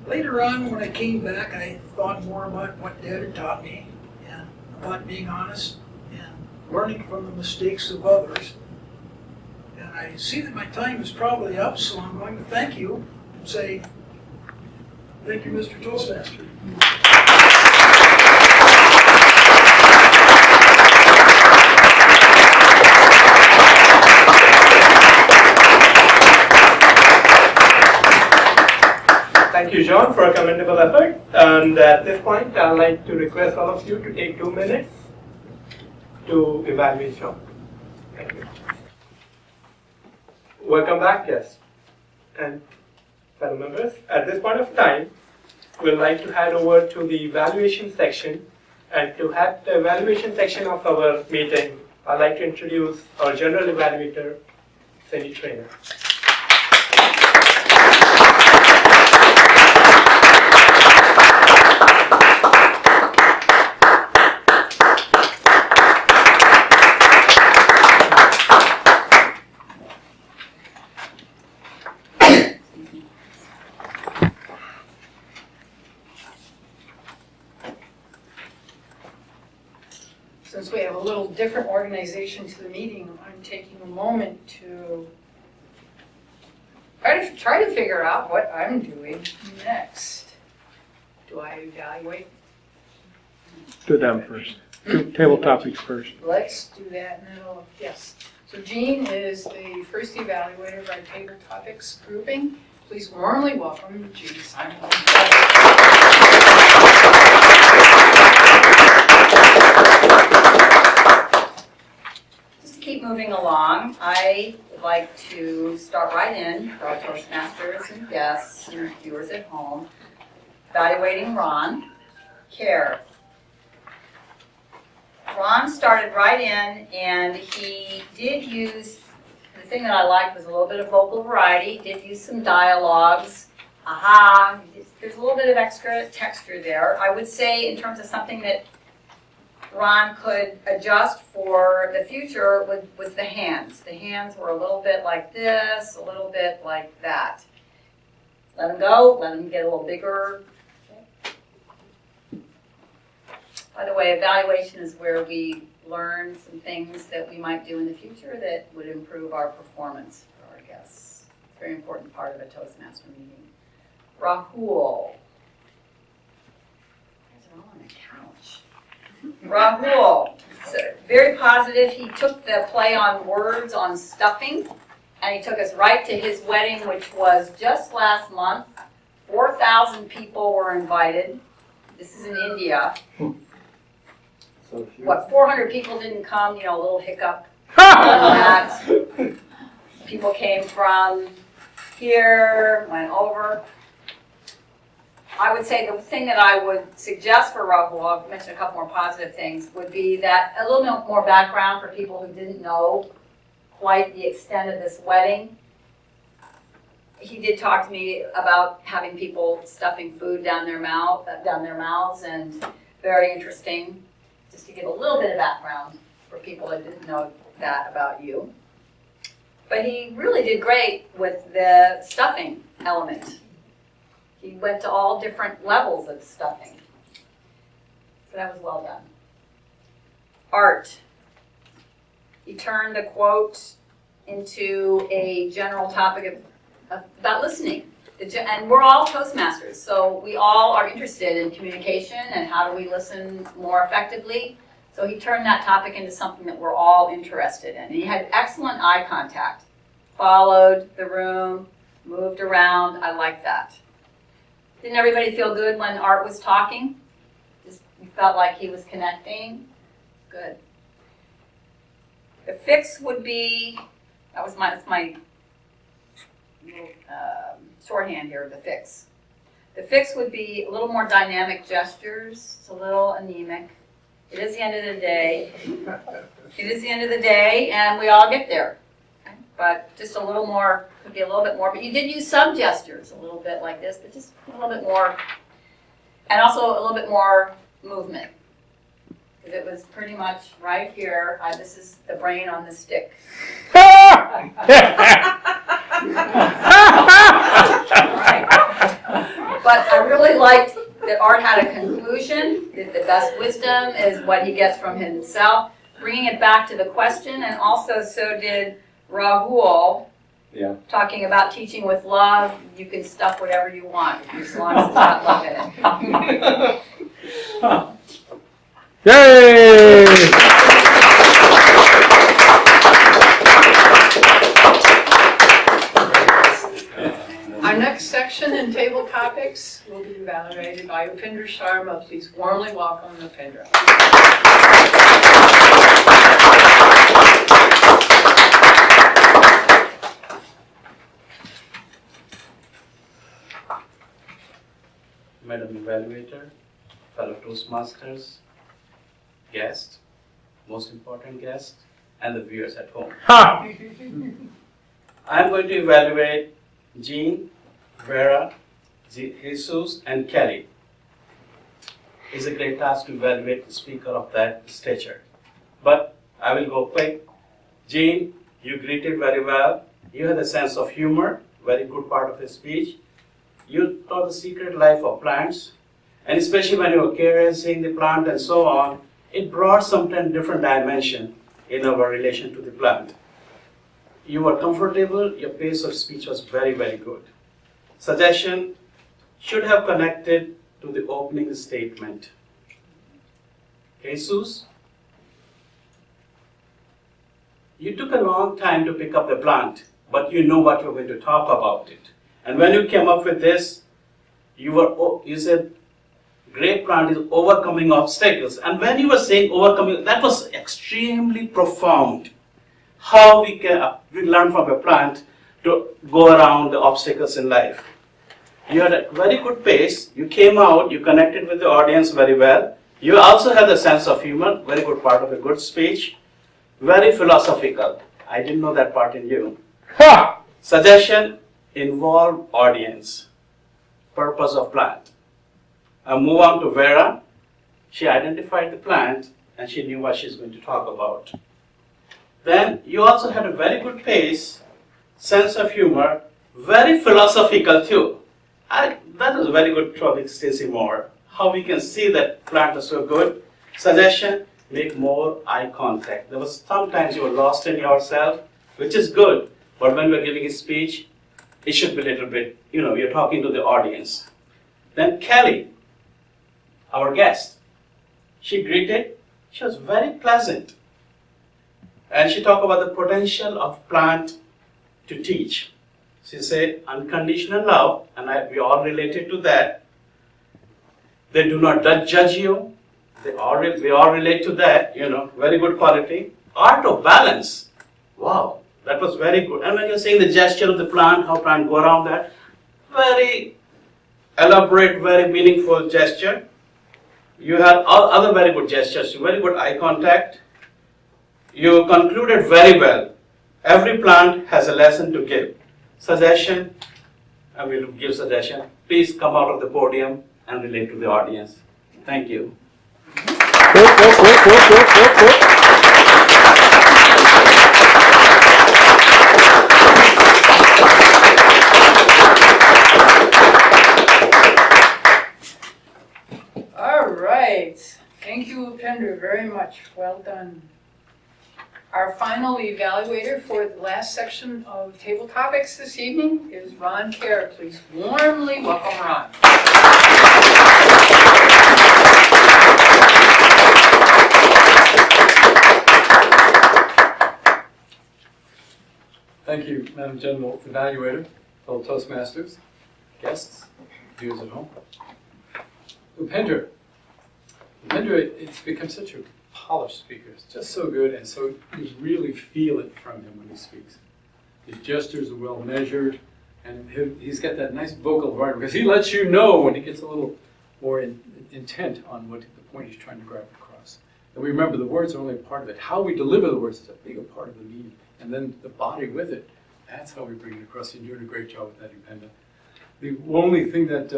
S18: Later on, when I came back, I thought more about what Dad had taught me and about being honest and learning from the mistakes of others. And I see that my time is probably up, so I'm going to thank you and say, thank you, Mr. Toastmaster.
S6: Thank you, John, for a commendable effort. And at this point, I'd like to request all of you to take 2 minutes to evaluate John. Thank you. Welcome back, guests and fellow members. At this point of time, we'd like to head over to the evaluation section. And to have the evaluation section of our meeting, I'd like to introduce our general evaluator, Cindy Trainer.
S12: Since we have a little different organization to the meeting, I'm taking a moment to try to figure out what I'm doing next. Do I evaluate?
S11: Do them first. Do table topics first.
S12: Let's do that, and then I'll, yes. So Jean is the first evaluator by table topics grouping. Please warmly welcome Jean Simon.
S9: Just to keep moving along, I would like to start right in for our Toastmasters and guests and viewers at home. Evaluating Ron Care. Ron started right in, and he did use, the thing that I liked was a little bit of vocal variety. He did use some dialogues. Aha, there's a little bit of extra texture there. I would say in terms of something that Ron could adjust for the future was the hands. The hands were a little bit like this, a little bit like that. Let them go, let them get a little bigger. By the way, evaluation is where we learn some things that we might do in the future that would improve our performance for our guests. It's a very important part of a Toastmaster meeting. Rahul. They're all on the couch. Rahul, very positive. He took the play on words on stuffing, and he took us right to his wedding, which was just last month. 4,000 people were invited. This is in India. What, 400 people didn't come, you know, a little hiccup. That. People came from here, went over. I would say the thing that I would suggest for Rahul, I'll mention a couple more positive things, would be that a little bit more background for people who didn't know quite the extent of this wedding. He did talk to me about having people stuffing food down their mouths, and very interesting. Just to give a little bit of background for people that didn't know that about you. But he really did great with the stuffing element. He went to all different levels of stuffing. So that was well done. Art. He turned a quote into a general topic about listening. And we're all Toastmasters, so we all are interested in communication and how do we listen more effectively. So he turned that topic into something that we're all interested in. And he had excellent eye contact. Followed the room, moved around. I like that. Didn't everybody feel good when Art was talking? Just you felt like he was connecting? Good. The fix would be, that's my little shorthand here, the fix. The fix would be a little more dynamic gestures. It's a little anemic. It is the end of the day. It is the end of the day, and we all get there. Okay? But just a little more, could be a little bit more. But you did use some gestures, a little bit like this, but just a little bit more. And also a little bit more movement. Because it was pretty much right here. This is the brain on the stick. But I really liked that Art had a conclusion, that the best wisdom is what he gets from himself, bringing it back to the question, and also so did Rahul, talking about teaching with love. You can stuff whatever you want, as long as it's got love in it.
S11: Yay!
S12: Our next section in table topics will be evaluated by Upinder Sharma. Please warmly welcome Upinder.
S17: Madam Evaluator, fellow Toastmasters, guest, most important guest, and the viewers at home. I'm going to evaluate Jean, Vera, Jesus, and Kelly. It's a great task to evaluate the speaker of that stature. But I will go quick. Jean, you greeted very well. You had a sense of humor, very good part of his speech. You taught the secret life of plants, and especially when you were curious, seeing the plant and so on, it brought some different dimension in our relation to the plant. You were comfortable, your pace of speech was very, very good. Suggestion, should have connected to the opening statement. Jesus, you took a long time to pick up the plant, but you know what you're going to talk about it. And when you came up with this, you said, great plant is overcoming obstacles. And when you were saying overcoming, that was extremely profound. How we learn from a plant to go around the obstacles in life. You had a very good pace. You came out, you connected with the audience very well. You also had a sense of humor, very good part of a good speech. Very philosophical. I didn't know that part in you. Suggestion, involve audience. Purpose of plant. I move on to Vera. She identified the plant and she knew what she's going to talk about. Then you also had a very good pace, sense of humor, very philosophical too. That was a very good topic, Stacey Moore. How we can see that plant is so good. Suggestion, make more eye contact. There was sometimes you were lost in yourself, which is good, but when we're giving a speech, it should be a little bit, you're talking to the audience. Then Kelly, our guest, she greeted, she was very pleasant. And she talked about the potential of plant to teach. She said unconditional love, and we all related to that. They do not judge you. We all relate to that, very good quality. Art of balance. Wow, that was very good. And when you're saying the gesture of the plant, how plant go around that, very elaborate, very meaningful gesture. You had all other very good gestures, very good eye contact. You concluded very well. Every plant has a lesson to give. Suggestion, I will give suggestion. Please come out of the podium and relate to the audience. Thank you.
S12: you very much. Well done. Our final evaluator for the last section of table topics this evening is Ron Kerr. Please warmly welcome Ron.
S14: Thank you, Madam General Evaluator, fellow Toastmasters, guests, viewers at home. Upendra, it's become such a polished speaker. It's just so good, and so you really feel it from him when he speaks. His gestures are well measured, and he's got that nice vocal environment because he lets you know when he gets a little more intent on what the point he's trying to grab across. And we remember the words are only a part of it. How we deliver the words is a bigger part of the meaning, and then the body with it. That's how we bring it across. You're doing a great job with that, Upendra. The only thing that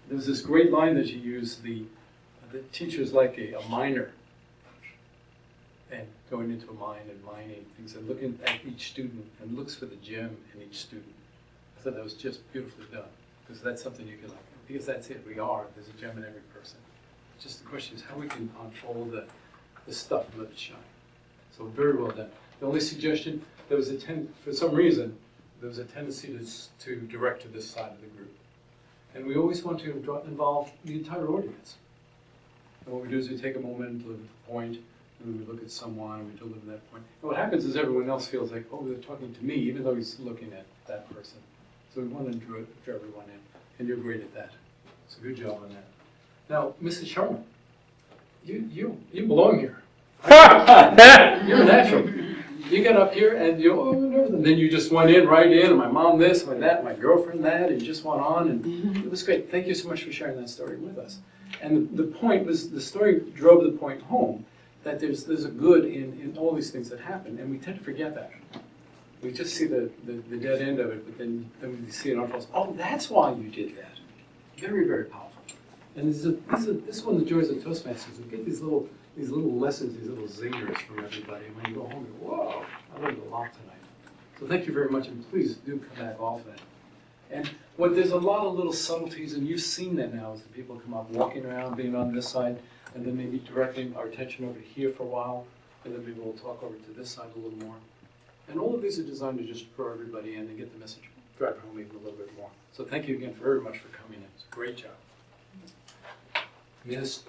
S14: there's this great line that you use. The teacher's like a miner, and going into a mine and mining things and looking at each student and looks for the gem in each student. I thought that was just beautifully done, because that's something you can like, because that's it, there's a gem in every person. Just the question is how we can unfold the stuff and let it shine. So very well done. The only suggestion, for some reason, there was a tendency to direct to this side of the group. And we always want to involve the entire audience. And what we do is we take a moment and deliver the point, and then we look at someone and we deliver that point. And what happens is everyone else feels like, oh, they're talking to me, even though he's looking at that person. So we want to draw everyone in, and you're great at that. So good job on that. Now, Mrs. Sharma, you belong here. You're a natural. You got up here and and then you just went right in, and my mom this, my that, my girlfriend that, and you just went on, and it was great. Thank you so much for sharing that story with us. And the point was, the story drove the point home that there's a good in all these things that happen, and we tend to forget that. We just see the dead end of it, but then we see it unfold. Oh, that's why you did that. Very, very powerful. And this is one of the joys of Toastmasters. We get these little lessons, these little zingers from everybody. And when you go home, you go, whoa, I learned a lot tonight. So thank you very much, and please do come back often. And there's a lot of little subtleties, and you've seen that now as the people come up, walking around, being on this side, and then maybe directing our attention over here for a while, and then maybe we'll talk over to this side a little more. And all of these are designed to just draw everybody in and get the message, drive home even a little bit more. So thank you again very much for coming in. It's a great job. Ms.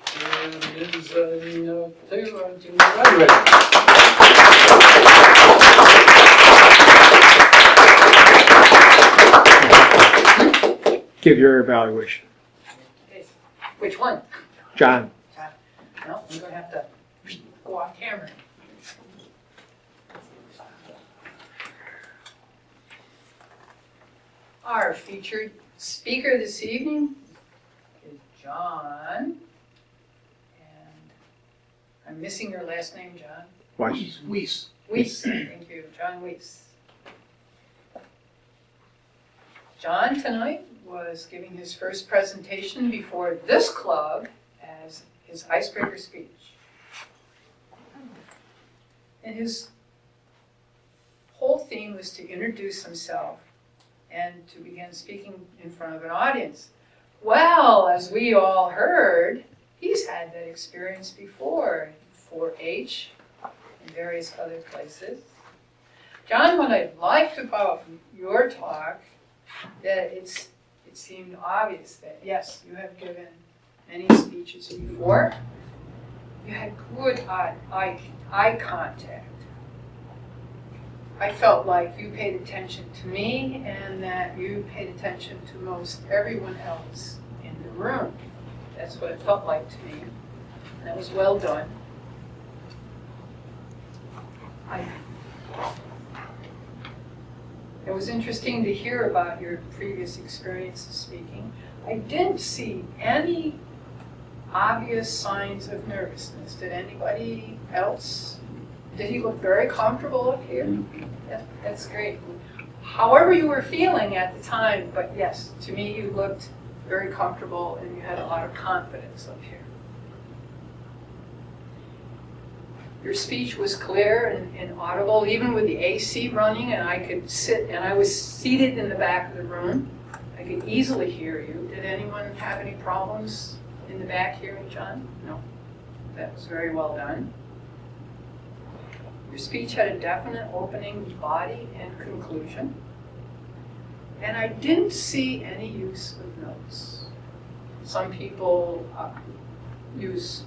S11: Give your evaluation.
S12: Which one?
S11: John.
S12: No, I'm going to have to go off camera. Our featured speaker this evening is John. And I'm missing your last name, John.
S11: Weiss.
S12: Weiss. Thank you, John Weiss. John tonight was giving his first presentation before this club as his icebreaker speech. And his whole theme was to introduce himself and to begin speaking in front of an audience. Well, as we all heard, he's had that experience before in 4-H and various other places. John, what I liked about your talk, that it seemed obvious that, yes, you have given many speeches before. You had good eye contact. I felt like you paid attention to me and that you paid attention to most everyone else in the room. That's what it felt like to me. And that was well done. It was interesting to hear about your previous experiences speaking. I didn't see any obvious signs of nervousness. Did anybody else? Did he look very comfortable up here? Yeah, that's great. However you were feeling at the time, but yes, to me you looked very comfortable and you had a lot of confidence up here. Your speech was clear and audible, even with the AC running, and I could sit, and I was seated in the back of the room. I could easily hear you. Did anyone have any problems in the back hearing John? No. That was very well done. Your speech had a definite opening, body, and conclusion. And I didn't see any use of notes. Some people use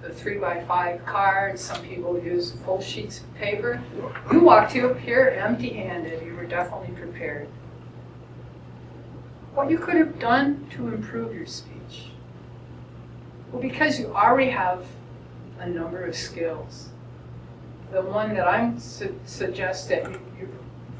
S12: the 3x5 cards, some people use full sheets of paper. You walked up here empty-handed. You were definitely prepared. What you could have done to improve your speech? Well, because you already have a number of skills. The one that I'm suggest that you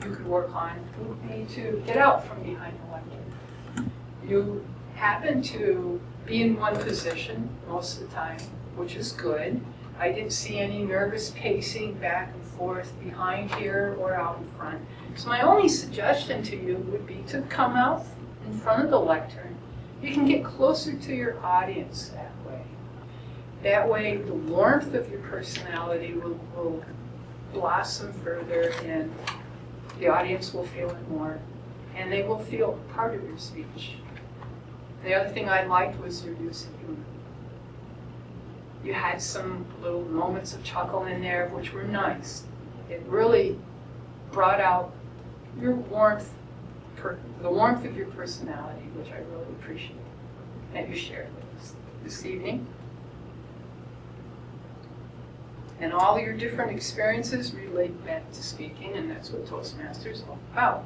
S12: could work on would be to get out from behind the lectern. You happen to be in one position most of the time, which is good. I didn't see any nervous pacing back and forth behind here or out in front. So my only suggestion to you would be to come out in front of the lectern. You can get closer to your audience that way. That way the warmth of your personality will blossom further and the audience will feel it more and they will feel part of your speech. The other thing I liked was your use of humor. You had some little moments of chuckle in there which were nice. It really brought out your warmth, the warmth of your personality, which I really appreciate that you shared with us this evening. And all your different experiences relate back to speaking, and that's what Toastmasters is all about.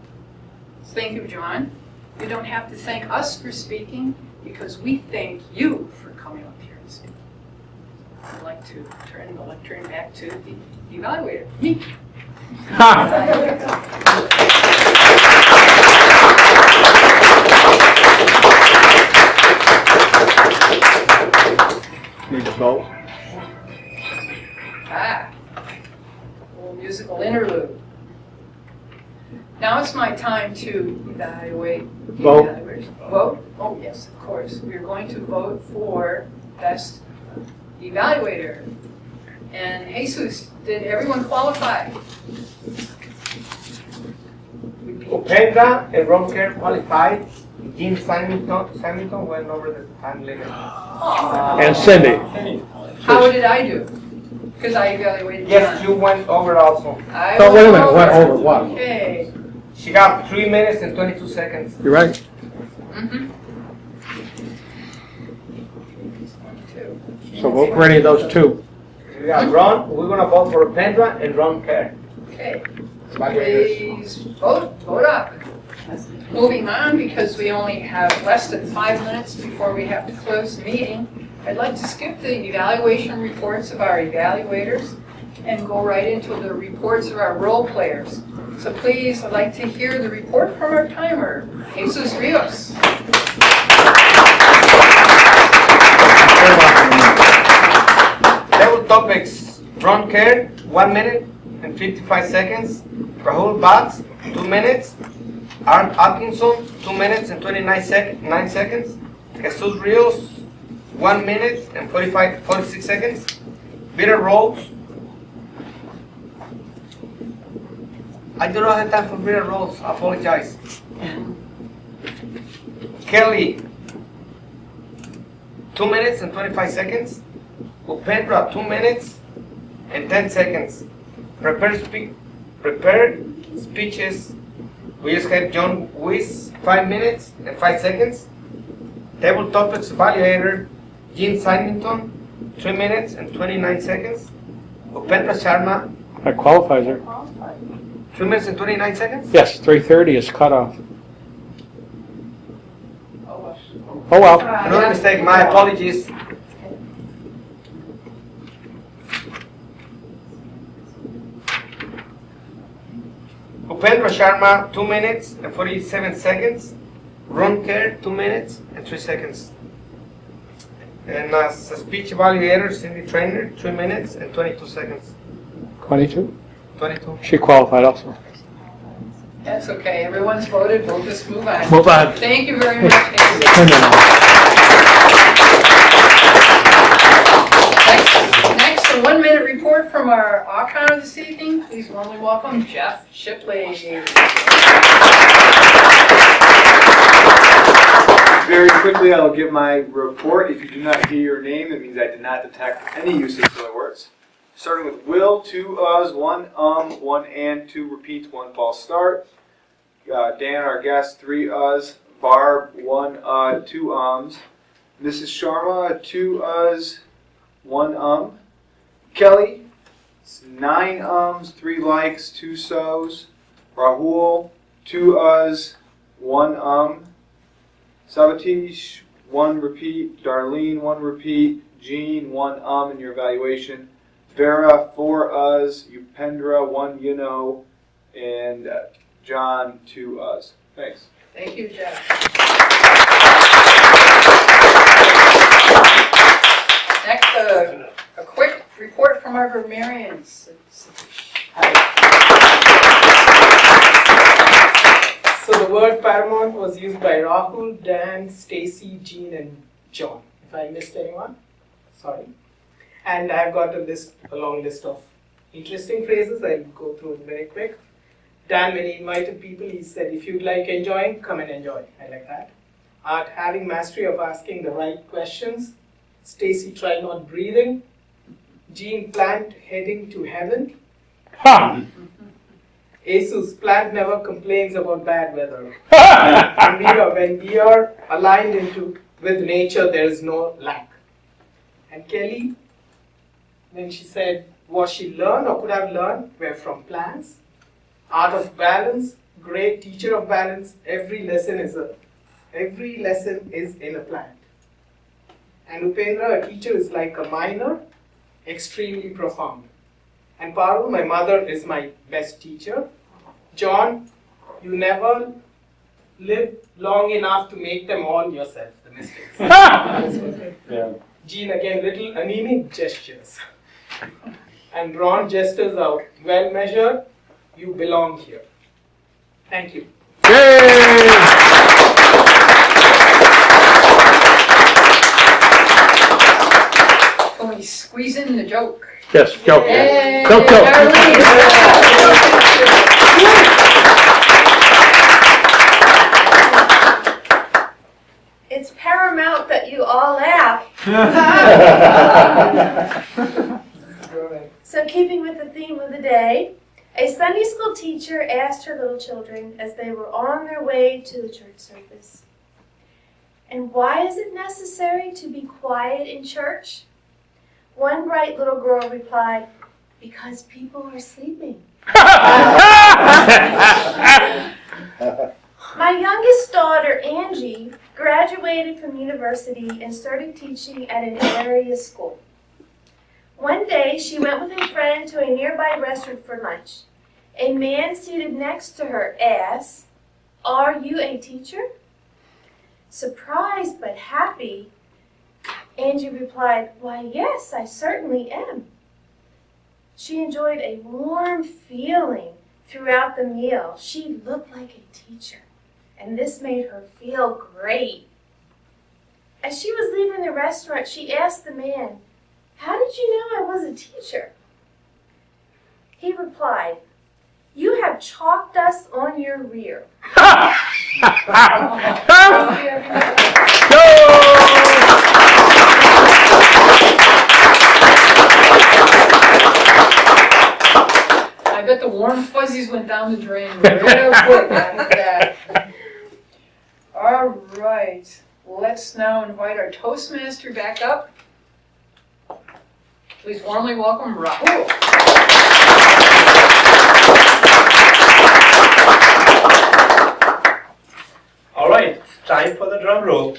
S12: So thank you, John. You don't have to thank us for speaking, because we thank you for coming up here and speaking. I'd like to turn the lectern back to the evaluator, me.
S11: Need to vote.
S12: A little musical interlude. Now it's my time to evaluate the
S11: Vote.
S12: evaluators. Vote? Oh, yes, of course. We're going to vote for best evaluator. And Jesus, did everyone qualify?
S8: Upendra and Ronker qualified. Jim Simington went over the time limit.
S11: And Cindy.
S12: How did I do? Because I evaluated
S8: Yes,
S12: John.
S8: you went over also.
S12: I
S11: Oh, wait a minute,
S12: went
S11: went over what?
S12: Okay.
S8: She got 3 minutes and 22 seconds.
S11: You're right.
S12: Mm-hmm.
S11: So vote for any of those two.
S8: We got Ron, we're gonna vote for Pendra and Ron Kerr.
S12: Okay. Please vote up. Moving on, because we only have less than 5 minutes before we have to close the meeting, I'd like to skip the evaluation reports of our evaluators and go right into the reports of our role players. So please, I'd like to hear the report from our timer, Jesus Rios.
S8: Level topics, Ron Kerr, 1 minute and 55 seconds. Rahul Bhatts, 2 minutes. Art Atkinson, 2 minutes and 9 seconds. Jesus Rios, 1 minute and 46 seconds. Peter Rhodes. I do not have time for Peter Rhodes, I apologize. Kelly, 2 minutes and 25 seconds. Upendra, 2 minutes and 10 seconds. Prepared speeches. We just had John Weiss, 5 minutes and 5 seconds. Table topics evaluator, Jean Symington, 3 minutes and 29 seconds. Upendra Sharma,
S11: That qualifies her.
S8: 3 minutes and 29 seconds.
S11: Yes, 3:30 is cut off.
S12: Oh,
S11: Oh, well.
S8: Another mistake, my apologies. Upendra Sharma, 2 minutes and 47 seconds. Ron Kerr, 2 minutes and 3 seconds. And as a speech evaluator, Cindy Trainer, 3 minutes and 22 seconds.
S11: 22?
S8: 22.
S11: She qualified also.
S12: that's okay. Everyone's voted. We'll just move on.
S11: Move on.
S12: Thank you very much, Casey. Next, a 1 minute report from our ACON this evening. Please warmly welcome Jeff Shipley.
S7: Very quick quickly, I will give my report. If you do not hear your name, it means I did not detect any use of filler words. Starting with Will, 2 uhs, 1 1 and, 2 repeats, 1 false start. Dan, our guest, 3 uhs. Barb, 1 2 ums. Mrs. Sharma, 2 uhs, 1 Kelly, 9 ums, 3 likes, 2 so's. Rahul, 2 uhs, 1 Sabatish, 1 repeat. Darlene, 1 repeat. Jean, 1 in your evaluation. Vera, 4 uhs. Upendra, 1 you know. And John, 2 uhs. Thanks.
S12: Thank you, Jeff. Next, a quick report from our grammarians.
S4: So the word paramount was used by Rahul, Dan, Stacy, Jean, and John. If I missed anyone, sorry. And I've got a long list of interesting phrases. I'll go through it very quick. Dan, when he invited people, he said, if you'd like enjoying, come and enjoy. I like that. Art, having mastery of asking the right questions. Stacy, try not breathing. Jean, plant heading to heaven.
S11: Ha!
S4: Asus, plant never complains about bad weather. And when we are aligned with nature, there is no lack. And Kelly, when she said what she learned or could have learned were from plants. Art of balance, great teacher of balance. Every lesson is in a plant. And Upendra, a teacher is like a miner, extremely profound. And Parul, my mother, is my best teacher. John, you never live long enough to make them all yourself, the mistakes.
S11: Yeah.
S4: Jean, again, little anemic gestures. And Ron, gestures are well measured. You belong here. Thank you.
S12: Can we squeeze in the joke?
S11: Yes, joke.
S12: Yay.
S11: Joke.
S5: It's paramount that you all laugh. So keeping with the theme of the day, a Sunday school teacher asked her little children as they were on their way to the church service, "And why is it necessary to be quiet in church?" One bright little girl replied, "Because people are sleeping." My youngest daughter, Angie, graduated from university and started teaching at an area school. One day, she went with a friend to a nearby restaurant for lunch. A man seated next to her asked, "Are you a teacher?" Surprised but happy, Angie replied, "Why, yes, I certainly am." She enjoyed a warm feeling throughout the meal. She looked like a teacher, and this made her feel great. As she was leaving the restaurant, she asked the man, "How did you know I was a teacher?" He replied, "You have chalk dust on your rear."
S12: I bet the warm fuzzies went down the drain real quick after that. All right, let's now invite our Toastmaster back up. Please warmly welcome Rahul.
S6: All right, time for the drum roll.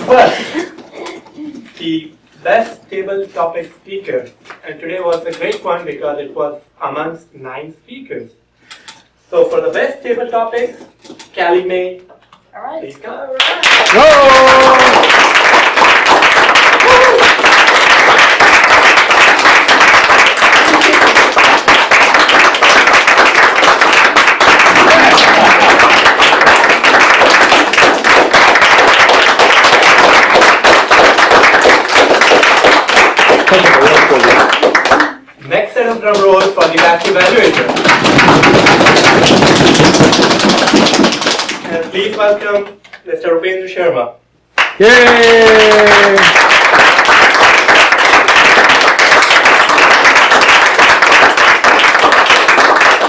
S6: First, the best table topic speaker. And today was a great one because it was amongst 9 speakers. So for the best table topics, Callie Mae,
S3: All right.
S6: please come. Next set of drum rolls for the best evaluator. welcome Mr. Rupendra Sharma.
S11: Yay!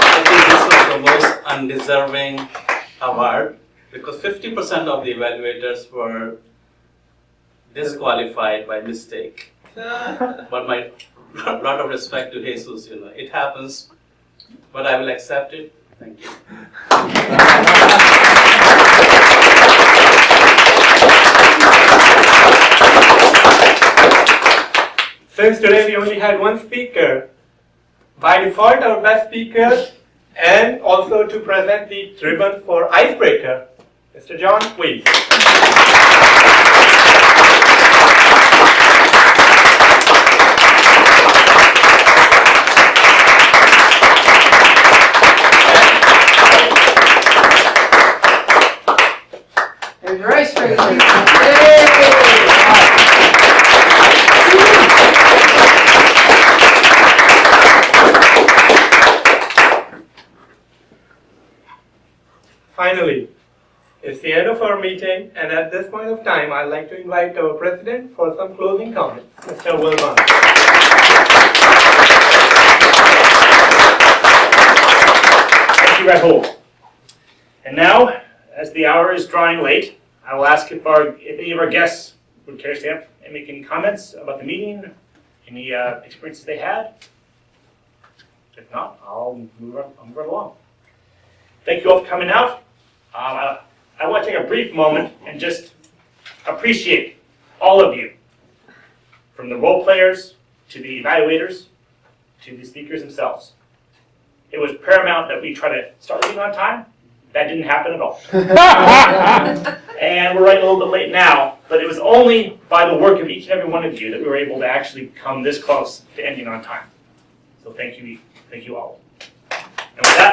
S17: I think this was the most undeserving award because 50% of the evaluators were disqualified by mistake. But my lot of respect to Jesus, it happens, but I will accept it. Thank you.
S6: Since today we only had one speaker, by default our best speaker and also to present the ribbon for icebreaker, Mr. John, please.
S8: There's your icebreaker.
S6: Finally, it's the end of our meeting, and at this point of time, I'd like to invite our president for some closing comments, Mr. Wilman.
S1: Thank you, Rahul. And now, as the hour is drawing late, I will ask if any of our guests would care to stand up and make any comments about the meeting, any experiences they had. If not, I'll move right along. Thank you all for coming out. I want to take a brief moment and just appreciate all of you, from the role players to the evaluators to the speakers themselves. It was paramount that we try to start meeting on time. That didn't happen at all. And we're running a little bit late now, but it was only by the work of each and every one of you that we were able to actually come this close to ending on time. So thank you all. And with that,